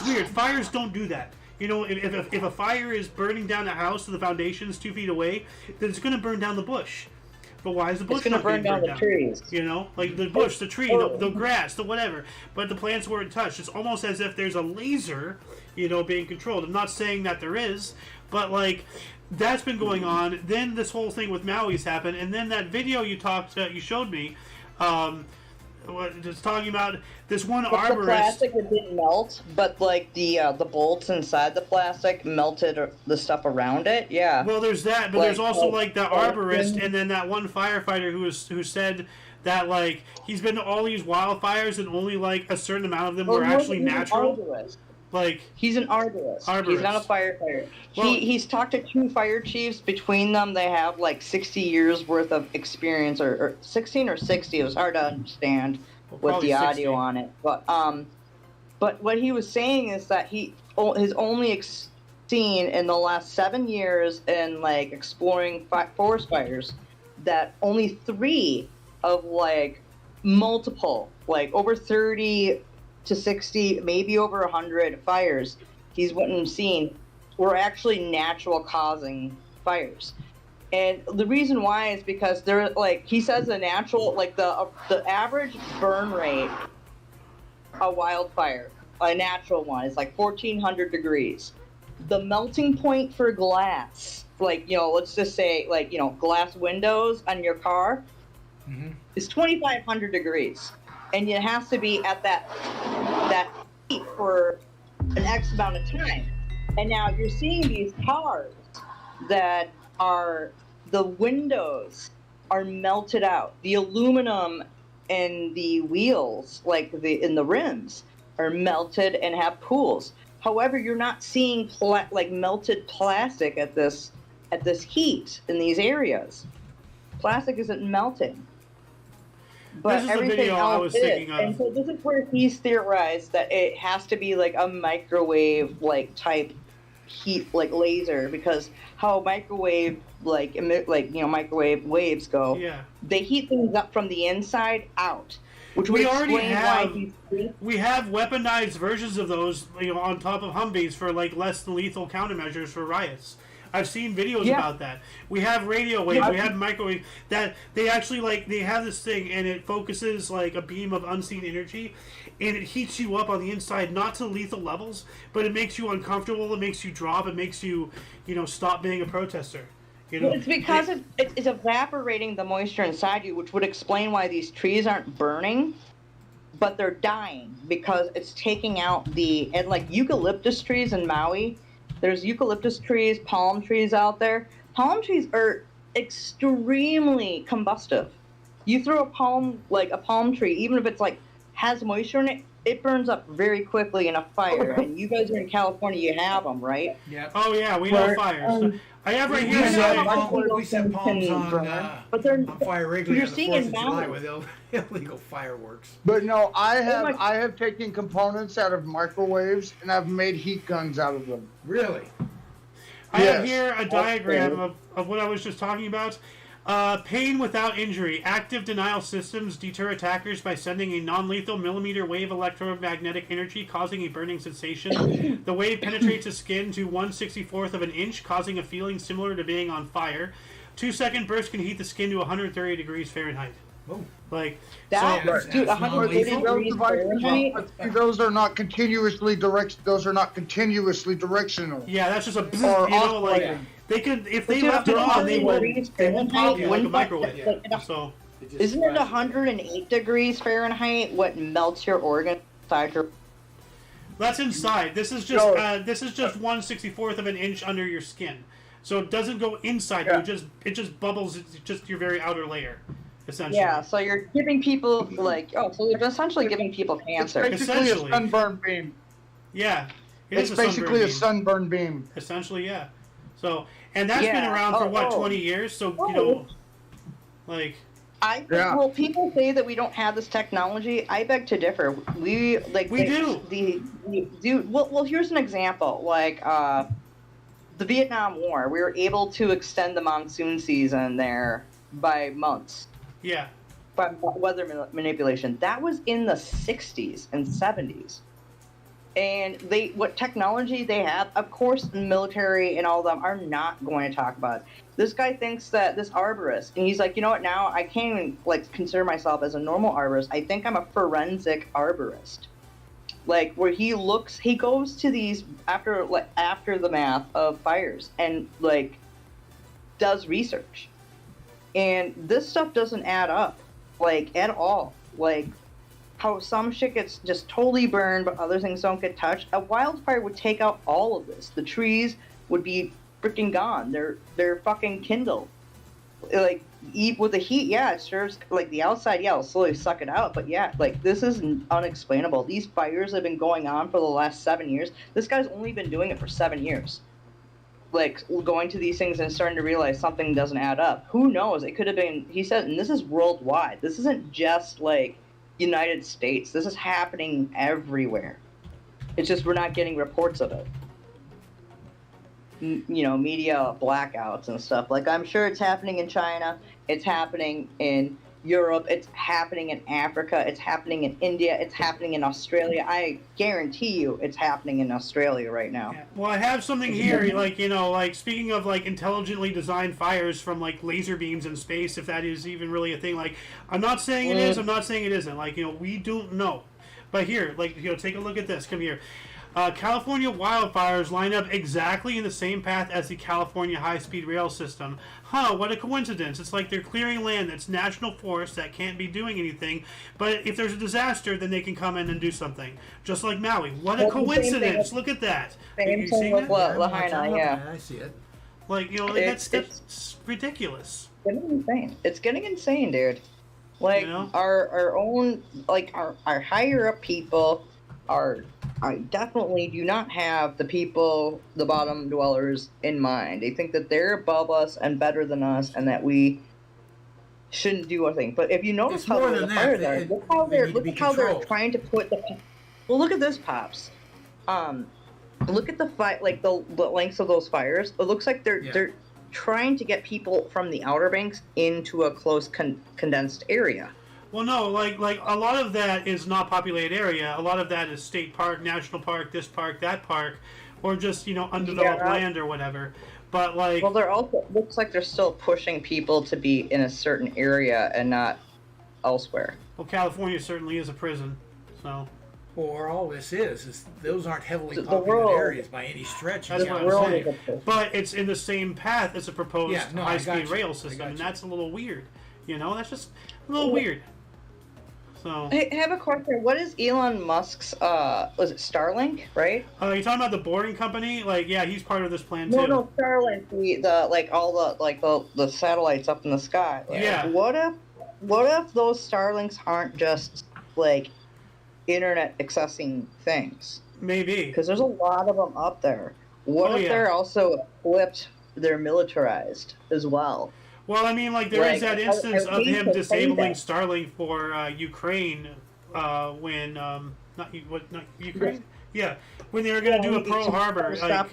weird. Fires don't do that. You know, if a fire is burning down a house to the foundations 2 feet away, then it's going to burn down the bush. But why is the bush It's going to not being burn down burned the trees. You know, like the bush, the tree, the grass, the whatever. But the plants weren't touched. It's almost as if there's a laser, you know, being controlled. I'm not saying that there is, but like that's been going on. Then this whole thing with Maui's happened, and then that video you showed me, just talking about this one But arborist. the plastic it didn't melt, but like the bolts inside the plastic melted the stuff around it. Yeah. Well, there's that, but Like, there's also like the arborist, and and then that one firefighter who said that like he's been to all these wildfires and only like a certain amount of them were actually natural. Like He's an arborist. Arborist. He's not a firefighter. Well- He's talked to 2 fire chiefs. Between them, they have like 60 years worth of experience, or 16 or 60. It was hard to understand with probably the 60. audio on it. But what he was saying is that his only seen in the last 7 years in like exploring forest fires that only 3 of like multiple, like over 30 to 60, maybe over 100 fires he's went and seen were actually natural causing fires. And the reason why is because they're like, he says the natural, like the average burn rate, a wildfire, a natural one, is like 1400 degrees. The melting point for glass, like, you know, let's just say like, you know, glass windows on your car is 2500 degrees. And it has to be at that heat for an X amount of time. And now you're seeing these cars that are, the windows are melted out. The aluminum and the wheels, like in the rims, are melted and have pools. However, you're not seeing like melted plastic at this heat in these areas. Plastic isn't melting. But This is the everything video I else was is. thinking of. And so this is where he's theorized that it has to be like a microwave like type heat like laser, because how microwave like emit, like microwave waves go. Yeah. They heat things up from the inside out, which would We already explain have why we have weaponized versions of those, on top of Humvees for like less than lethal countermeasures for riots. I've seen videos about that. We have radio waves, we have microwave, that they actually they have this thing and it focuses like a beam of unseen energy and it heats you up on the inside, not to lethal levels, but it makes you uncomfortable, it makes you drop, it makes you, stop being a protester. It's because it's evaporating the moisture inside you, which would explain why these trees aren't burning, but they're dying, because it's taking out and like eucalyptus trees in Maui. There's eucalyptus trees, palm trees out there. Palm trees are extremely combustive. You throw a palm tree, even if it's has moisture in it, it burns up very quickly in a fire. And you guys are in California, you have them, right? Yeah. Oh yeah, we know fires. I have right here. We set palms on fire regularly you're on the seeing 4th of in July Maui. with illegal fireworks. But no, I have taken components out of microwaves and I've made heat guns out of them. Really? I have here a diagram of what I was just talking about. Pain without injury. Active denial systems deter attackers by sending a non-lethal millimeter wave electromagnetic energy, causing a burning sensation. The wave penetrates the skin to 1/64th of an inch, causing a feeling similar to being on fire. 2-second burst can heat the skin to 130 degrees Fahrenheit. Oh. Dude, 180 degrees Fahrenheit. Those are not continuously directional. Yeah, that's just a Or they could, if they Dude, left it on, they would pop you like a Fahrenheit, microwave. So Isn't it 108 degrees Fahrenheit what melts your organ inside your? that's inside. This is just 1/64th of an inch under your skin. So it doesn't go inside you. It just bubbles. It's just your very outer layer, essentially. Yeah, so you're giving people so you're essentially giving people cancer. It's basically a sunburn beam. Yeah, It's basically a sunburn beam. Essentially, yeah. So, and that's been around for 20 years. So Well, people say that we don't have this technology. I beg to differ. We do. Well, here's an example. The Vietnam War, we were able to extend the monsoon season there by months. Yeah. By weather manipulation. That was in the 60s and 70s. And what technology they have, of course, the military and all of them are not going to talk about it. This guy thinks that this arborist, and he's like, you know what? Now I can't even consider myself as a normal arborist. I think I'm a forensic arborist. Where he goes to these after the aftermath of fires and does research, and this stuff doesn't add up at all. How some shit gets just totally burned, but other things don't get touched. A wildfire would take out all of this. The trees would be freaking gone. They're fucking kindled. With the heat, yeah, it sure the outside, yeah, it'll slowly suck it out. But yeah, this is unexplainable. These fires have been going on for the last 7 years. This guy's only been doing it for 7 years. Going to these things and starting to realize something doesn't add up. Who knows? It could have been, he said, and this is worldwide. This isn't just United States. This is happening everywhere. It's just we're not getting reports of it. Media blackouts and stuff. I'm sure it's happening in China. It's happening in Europe. It's happening in Africa. It's happening in India. It's happening in Australia. I guarantee you it's happening in Australia right now. Yeah. Well, I have something here, speaking of intelligently designed fires from laser beams in space, if that is even really a thing. I'm not saying it is, I'm not saying it isn't. We don't know. But here, take a look at this. Come here. California wildfires line up exactly in the same path as the California high-speed rail system. Huh, what a coincidence. It's like they're clearing land that's national forest that can't be doing anything, but if there's a disaster, then they can come in and do something. Just like Maui. What a coincidence. Look at that. Same thing with Lahaina, yeah. I see it. That's ridiculous. It's getting insane. It's getting insane, dude. Like You know? our own, like our higher up people I definitely do not have the people, the bottom dwellers, in mind. They think that they're above us and better than us, and that we shouldn't do anything. But if you notice It's how more the than that. fires They- are, it- look how they they're need to be they're controlled. trying to put the. Well, look at this, pops. Look at the like the lengths of those fires. It looks like they're trying to get people from the Outer Banks into a close condensed area. Well, no, like a lot of that is not populated area. A lot of that is state park, national park, this park, that park, or just undeveloped land or whatever. But like, Well, they're also looks like they're still pushing people to be in a certain area and not elsewhere. well, California certainly is a prison, so Or all this is those aren't heavily The populated world- areas by any stretch. That's of what the I'm World saying. is a prison. But it's in the same path as a proposed Yeah, no, I got high-speed you. rail I system, got and you. that's a little weird. That's just a little weird. So, I have a question. What is Elon Musk's? Was it Starlink, right? you're talking about the boarding company? Like, yeah, he's part of this plan too. No, Starlink. The like all the satellites up in the sky. Like, Yeah. What if those Starlinks aren't just like internet accessing things? Maybe. Because there's a lot of them up there. What Oh, if yeah. they're also equipped? They're militarized as well. Well, I mean, like there is Like, that I- instance I of hate him to say disabling that. Starlink for Ukraine when not Ukraine? Yeah, when they were going to do a Pearl Harbor. Like,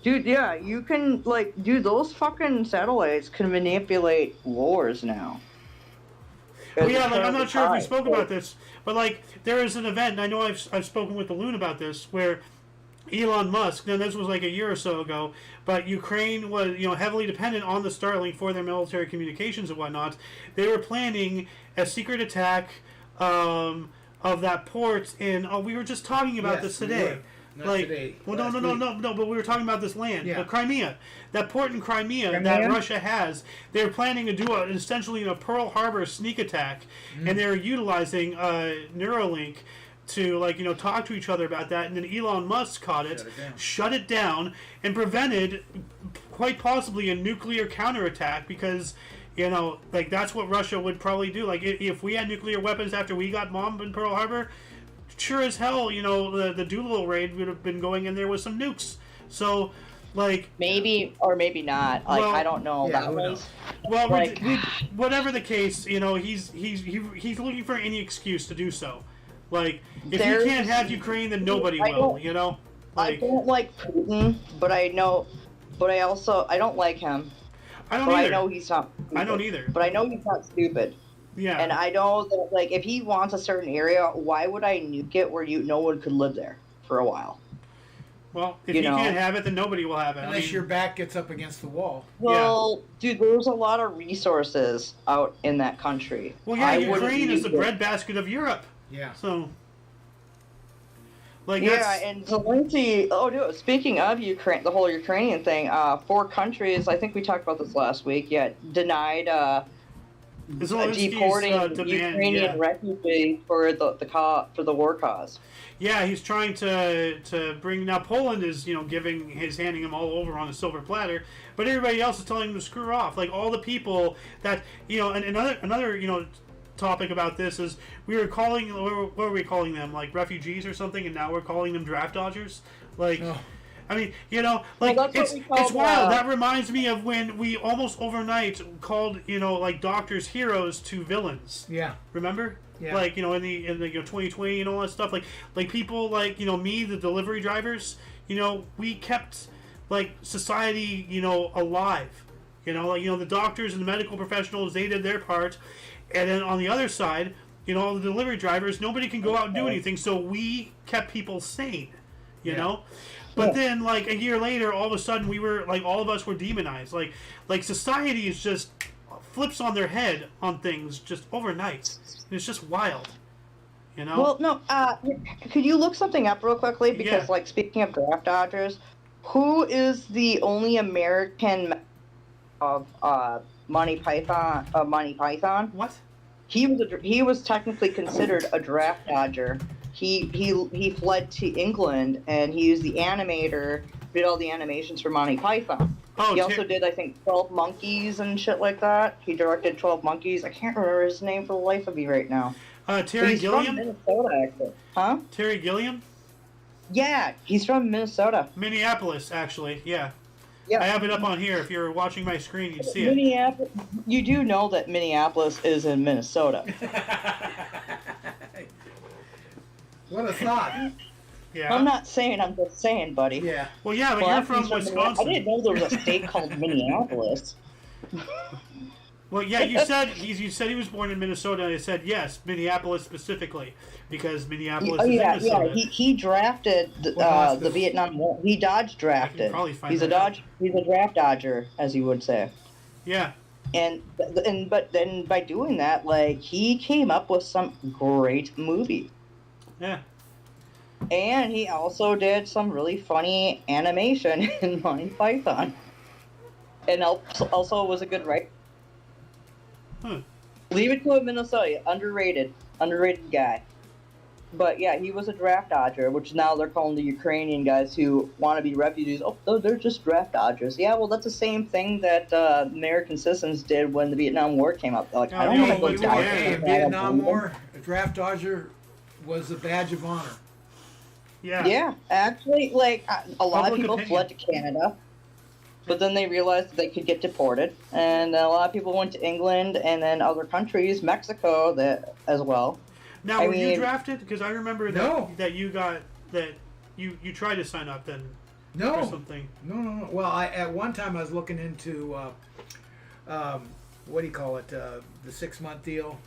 Dude, yeah, you can dude, those fucking satellites can manipulate wars now. well, yeah, like I'm not sure if we spoke about this, but like there is an event. And I know I've spoken with the Loon about this where Elon Musk. Now this was like a year or so ago, but Ukraine was heavily dependent on the Starlink for their military communications and whatnot. They were planning a secret attack of that port in. Oh, we were just talking about Yes, this we today. were. Not today, Well, last week. no. But we were talking about this land, Yeah. Crimea, that port in Crimea that Crimea? Russia has. They were planning to do essentially a Pearl Harbor sneak attack, and they were utilizing Neuralink to talk to each other about that. And then Elon Musk caught it, shut it down, and prevented quite possibly a nuclear counterattack because. That's what Russia would probably do. Like, if we had nuclear weapons after we got bombed in Pearl Harbor, sure as hell, the Doolittle raid would have been going in there with some nukes. So, like, Maybe or maybe not. Like Well, I don't know. yeah, that who one's knows? well, Like- whatever the case, he's looking for any excuse to do so. Like, if There's- you can't have Ukraine, then nobody I will. don't- I Like, don't like Putin, but I don't like him. I don't But I either. know he's not. Stupid. I don't either. But I know he's not stupid. Yeah. And I know that, like, if he wants a certain area, why would I nuke it where no one could live there for a while? Well, if you you know. can't have it, then nobody will have it. Unless your back gets up against the wall. Well, dude, there's a lot of resources out in that country. Well, yeah, I wouldn't Ukraine is the nuke it. breadbasket of Europe. Yeah. So, like, Yeah, that's, and Zelensky. Oh, dude, speaking of Ukraine, the whole Ukrainian thing. 4 countries. I think we talked about this last week. Yeah, denied Zelensky's, deporting demand, Ukrainian yeah. refugees for the war cause. Yeah, he's trying to bring. Now Poland is handing him all over on a silver platter, but everybody else is telling him to screw off. Like all the people that and another topic about this is we were calling what were we calling them, like refugees or something, and now we're calling them draft dodgers. Like. Oh. I mean, Well, that's what we call it's wild. That reminds me of when we almost overnight called, doctors heroes to villains. Yeah. Remember? Yeah. Like, in the 2020 and all that stuff. Like people like, me, the delivery drivers, we kept like society, alive. The doctors and the medical professionals, they did their part. And then on the other side, all the delivery drivers, nobody can go out and do anything, so we kept people sane, you know? But then, like, a year later, all of a sudden, we were, like, all of us were demonized. Like society is just flips on their head on things just overnight. It's just wild, Well, no. Could you look something up real quickly? Because, Yeah. like, speaking of draft dodgers, who is the only American of Monty Python? Monty Python. What? He was technically considered a draft dodger. He fled to England and he was the animator, did all the animations for Monty Python. Oh, He also did, I think, 12 Monkeys and shit like that. He directed 12 Monkeys. I can't remember his name for the life of me right now. Terry He's from Gilliam? Minnesota, actually. Huh? Terry Gilliam? Yeah, he's from Minnesota. Minneapolis, actually, yeah. Yeah. I have it up on here. If you're watching my screen, you'd see it. Minneapolis. You do know that Minneapolis is in Minnesota. What a thought. Yeah. I'm not saying, I'm just saying, buddy. Yeah. Well, yeah, but Well, you're from he's Wisconsin. I didn't know there was a state called Minneapolis. Well, yeah, you said he was born in Minnesota, and I said yes, Minneapolis specifically, because Minneapolis is in Minnesota. He drafted the Vietnam War. He dodge drafted. Probably find He's a that out. He's a draft dodger, as you would say. Yeah. But then by doing that, like, he came up with some great movie. Yeah. And he also did some really funny animation in Monty Python. And also was a good writer. Leave it to a Minnesota. Underrated guy. But yeah, he was a draft dodger, which now they're calling the Ukrainian guys who want to be refugees. Oh, they're just draft dodgers. Yeah, well, that's the same thing that American citizens did when the Vietnam War came up. Like, I don't know But those guys. in the Vietnam War, a draft dodger was a badge of honor. Yeah. Yeah, actually, like, a lot Public of people opinion. fled to Canada, but then they realized that they could get deported, and a lot of people went to England and then other countries, Mexico, as well. Now, I were you mean- drafted? Because I remember that you got that you tried to sign up then or No. something. No. Well, at one time I was looking into, what do you call it, the 6-month deal.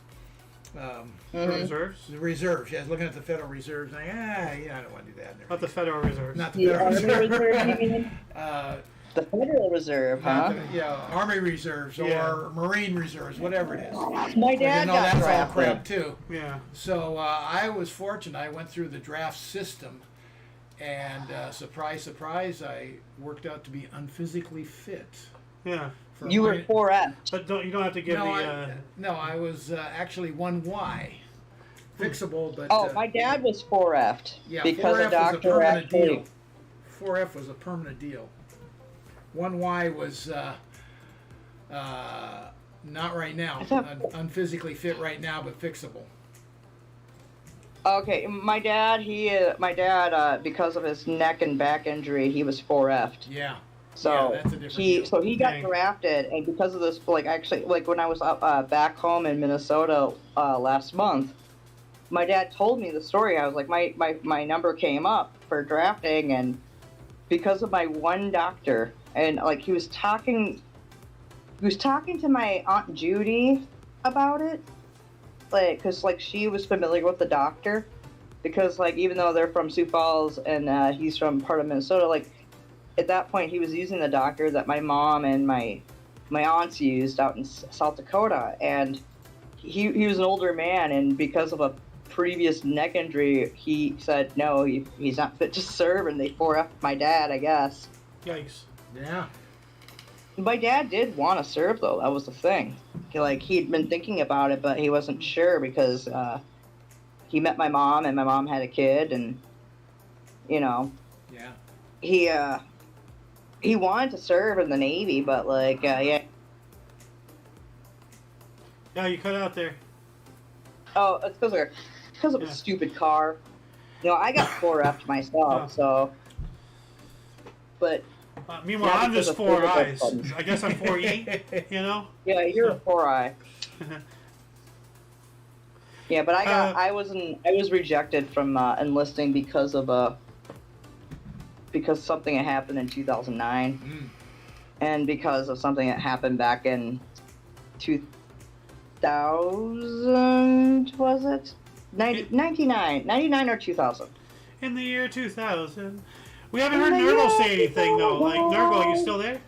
For reserves, The reserves. Yeah, I was looking at the Federal Reserves. And I don't want to do that. not the Federal Reserves. Not the Federal Army Reserve. Reserve, you mean? uh, The Federal Reserve, huh? Army Reserves or Yeah. Marine Reserves, whatever it is. My dad No, got that's all drafted. crap too. Yeah. So I was fortunate. I went through the draft system, and surprise, surprise, I worked out to be unphysically fit. Yeah. For You were my- 4F. But you don't have to give no, I was actually 1Y, fixable, but Oh, my dad was 4F'd yeah, because 4F a was a doctor permanent actually. deal. 4F was a permanent deal. 1Y was not right now. I thought- Unphysically fit right now, but fixable. Okay, my dad, because of his neck and back injury, he was 4F'd. Yeah. So Yeah, that's a different deal. he got Dang. drafted, and because of this, like, actually, like, when I was up back home in Minnesota last month, my dad told me the story. I was like, my number came up for drafting, and because of my one doctor, and like he was talking to my Aunt Judy about it, like, because like she was familiar with the doctor, because like even though they're from Sioux Falls and he's from part of Minnesota, like at that point he was using the doctor that my mom and my aunts used out in South Dakota, and he was an older man, and because of a previous neck injury, he said no, he's not fit to serve, and they 4F'd my dad, I guess. Yikes. Yeah. My dad did want to serve, though. That was the thing. He'd been thinking about it, but he wasn't sure because he met my mom, and my mom had a kid, and you know, Yeah. he wanted to serve in the Navy, but like yeah. Yeah, you cut out there. Oh, it's because of a stupid car. You know, I got 4F'd myself, so. But Meanwhile, Yeah, I'm because just of 4 physical eyes. problems. I guess I'm 4E. You know. yeah, you're a 4I. Yeah, but I was rejected from enlisting because something had happened in 2009, and because of something that happened back in 2000, was it? 99 or 2000. In the year 2000. We haven't heard Nurgle say anything though. Like Nurgle, are you still there?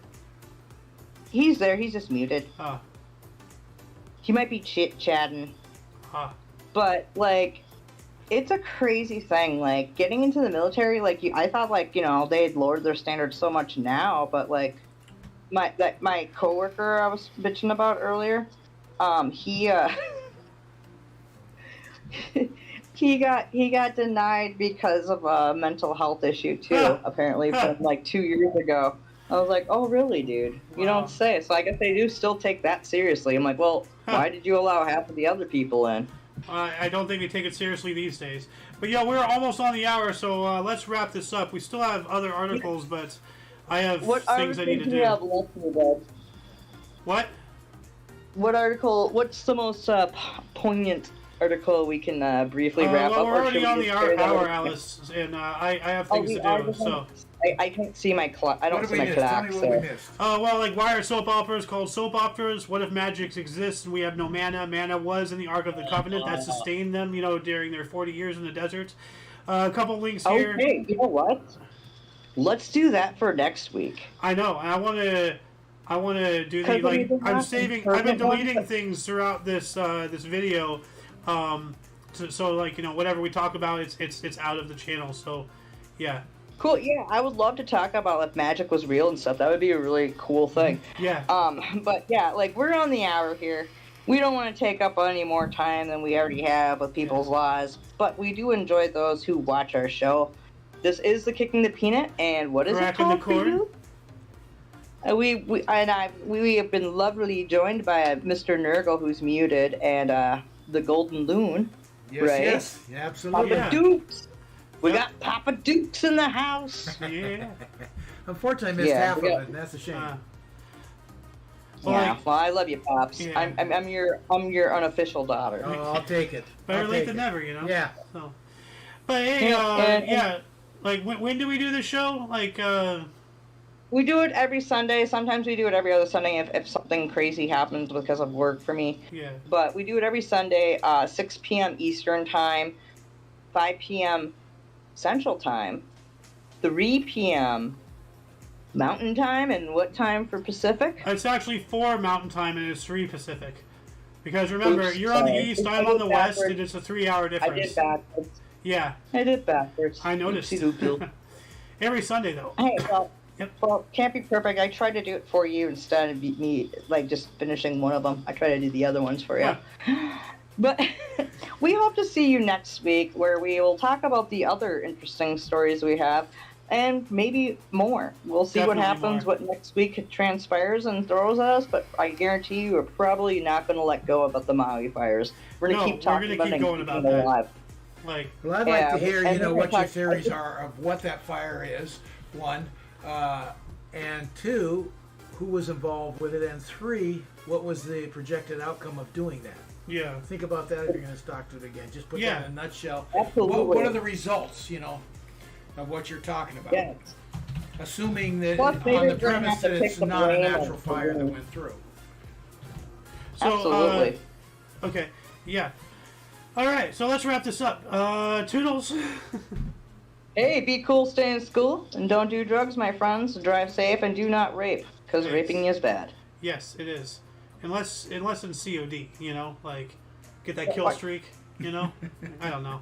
He's there. He's just muted. Oh. He might be chit-chatting. Huh. But like, it's a crazy thing. Like getting into the military, like I thought, like, you know, they had lowered their standards so much now, but like my coworker I was bitching about earlier, he he got denied because of a mental health issue too. Apparently from like 2 years ago. I was like, oh, really, dude? You Wow. don't say. So I guess they do still take that seriously. I'm like, well, why did you allow half of the other people in? I don't think they take it seriously these days. But yeah, we're almost on the hour, so let's wrap this up. We still have other articles, but I have What things I need to article do you have do. left in the bed? What? What article? What's the most poignant article we can briefly wrap well, up? we're or already should on we the just carry that hour, over? Alice, and I have Oh, things the to do. article? So, I can't see my clock. I What don't did see we my miss? Tell clock. me what So. we missed. well, like why are soap operas called soap operas? What if magic exists and we have no mana? Mana was in the Ark of the Covenant that sustained them, during their 40 years in the desert. A couple links here. Okay, you know what? Let's do that for next week. I know. And I want to do the 'Cause like. we've been I'm having saving. I've been perfect ones. deleting things throughout this this video, so like whatever we talk about, it's out of the channel. So, yeah, Cool. Yeah, I would love to talk about if magic was real and stuff. That would be a really cool thing. yeah. But yeah, like we're on the hour here. We don't want to take up any more time than we already have with people's lives, but we do enjoy those who watch our show. This is the Kicking the Peanut, and what is it Cracking the called for Corn. you? We have been lovely joined by Mr. Nurgle, who's muted, and the Golden Loon, Yes, Right. yes, yeah, absolutely. Papa Yeah. Dukes. We Yep. got Papa Dukes in the house. Yeah. Unfortunately, I missed Yeah, half of we got- it, and that's a shame. Well, Yeah, like, well, I love you, Pops. Yeah. I'm your unofficial daughter. Oh, I'll take it. better I'll late take than it. never, Yeah. So, but hey, And- yeah. Like when do we do the show? Like We do it every Sunday. Sometimes we do it every other Sunday if something crazy happens because of work for me. yeah. But we do it every Sunday, 6 p.m. Eastern Time, 5 p.m. Central Time, 3 p.m. Mountain Time, and what time for Pacific? It's actually 4 Mountain Time and it's 3 Pacific. Because remember, Oops, you're on the sorry. east, I I'm did on the west, backwards. and it's a 3-hour I difference. did backwards. Yeah, I did backwards. I noticed. Oopsie-doopsie. Every Sunday though. Hey, well, Yep. well, can't be perfect. I tried to do it for you instead of me like just finishing one of them. I try to do the other ones for you. But we hope to see you next week, where we will talk about the other interesting stories we have, and maybe more. We'll see Definitely what happens, more. what next week transpires and throws at us. But I guarantee you, we're probably not going to let go about the Maui fires. We're going No, to keep talking we're gonna about keep it going and about keeping it that. alive. Like, Well, I'd Yeah, like to hear, and we're what gonna your talk- theories are of what that fire is, one, and two, who was involved with it, and three, what was the projected outcome of doing that? yeah. Think about that if you're going to talk to it again. Just put Yeah. that in a nutshell. Absolutely. What are the results, of what you're talking about? Yes. Assuming that Plus, maybe on the we're gonna premise have to that take it's the not a blame natural of- fire that went through. So, Absolutely. Okay, yeah. All right, so let's wrap this up. Toodles. Hey, be cool, stay in school, and don't do drugs, my friends. Drive safe and do not rape, because Yes. raping is bad. Yes, it is. Unless in COD, like get that kill streak. I don't know.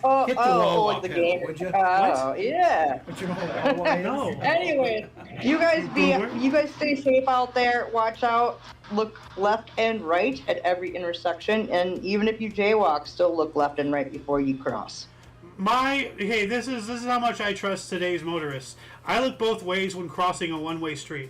Oh, Hit the wall like walk the out, game. would you? Oh, yeah. But you know what why is? No. Anyway, you guys stay safe out there. Watch out. Look left and right at every intersection, and even if you jaywalk, still look left and right before you cross. Hey, this is how much I trust today's motorists. I look both ways when crossing a one-way street.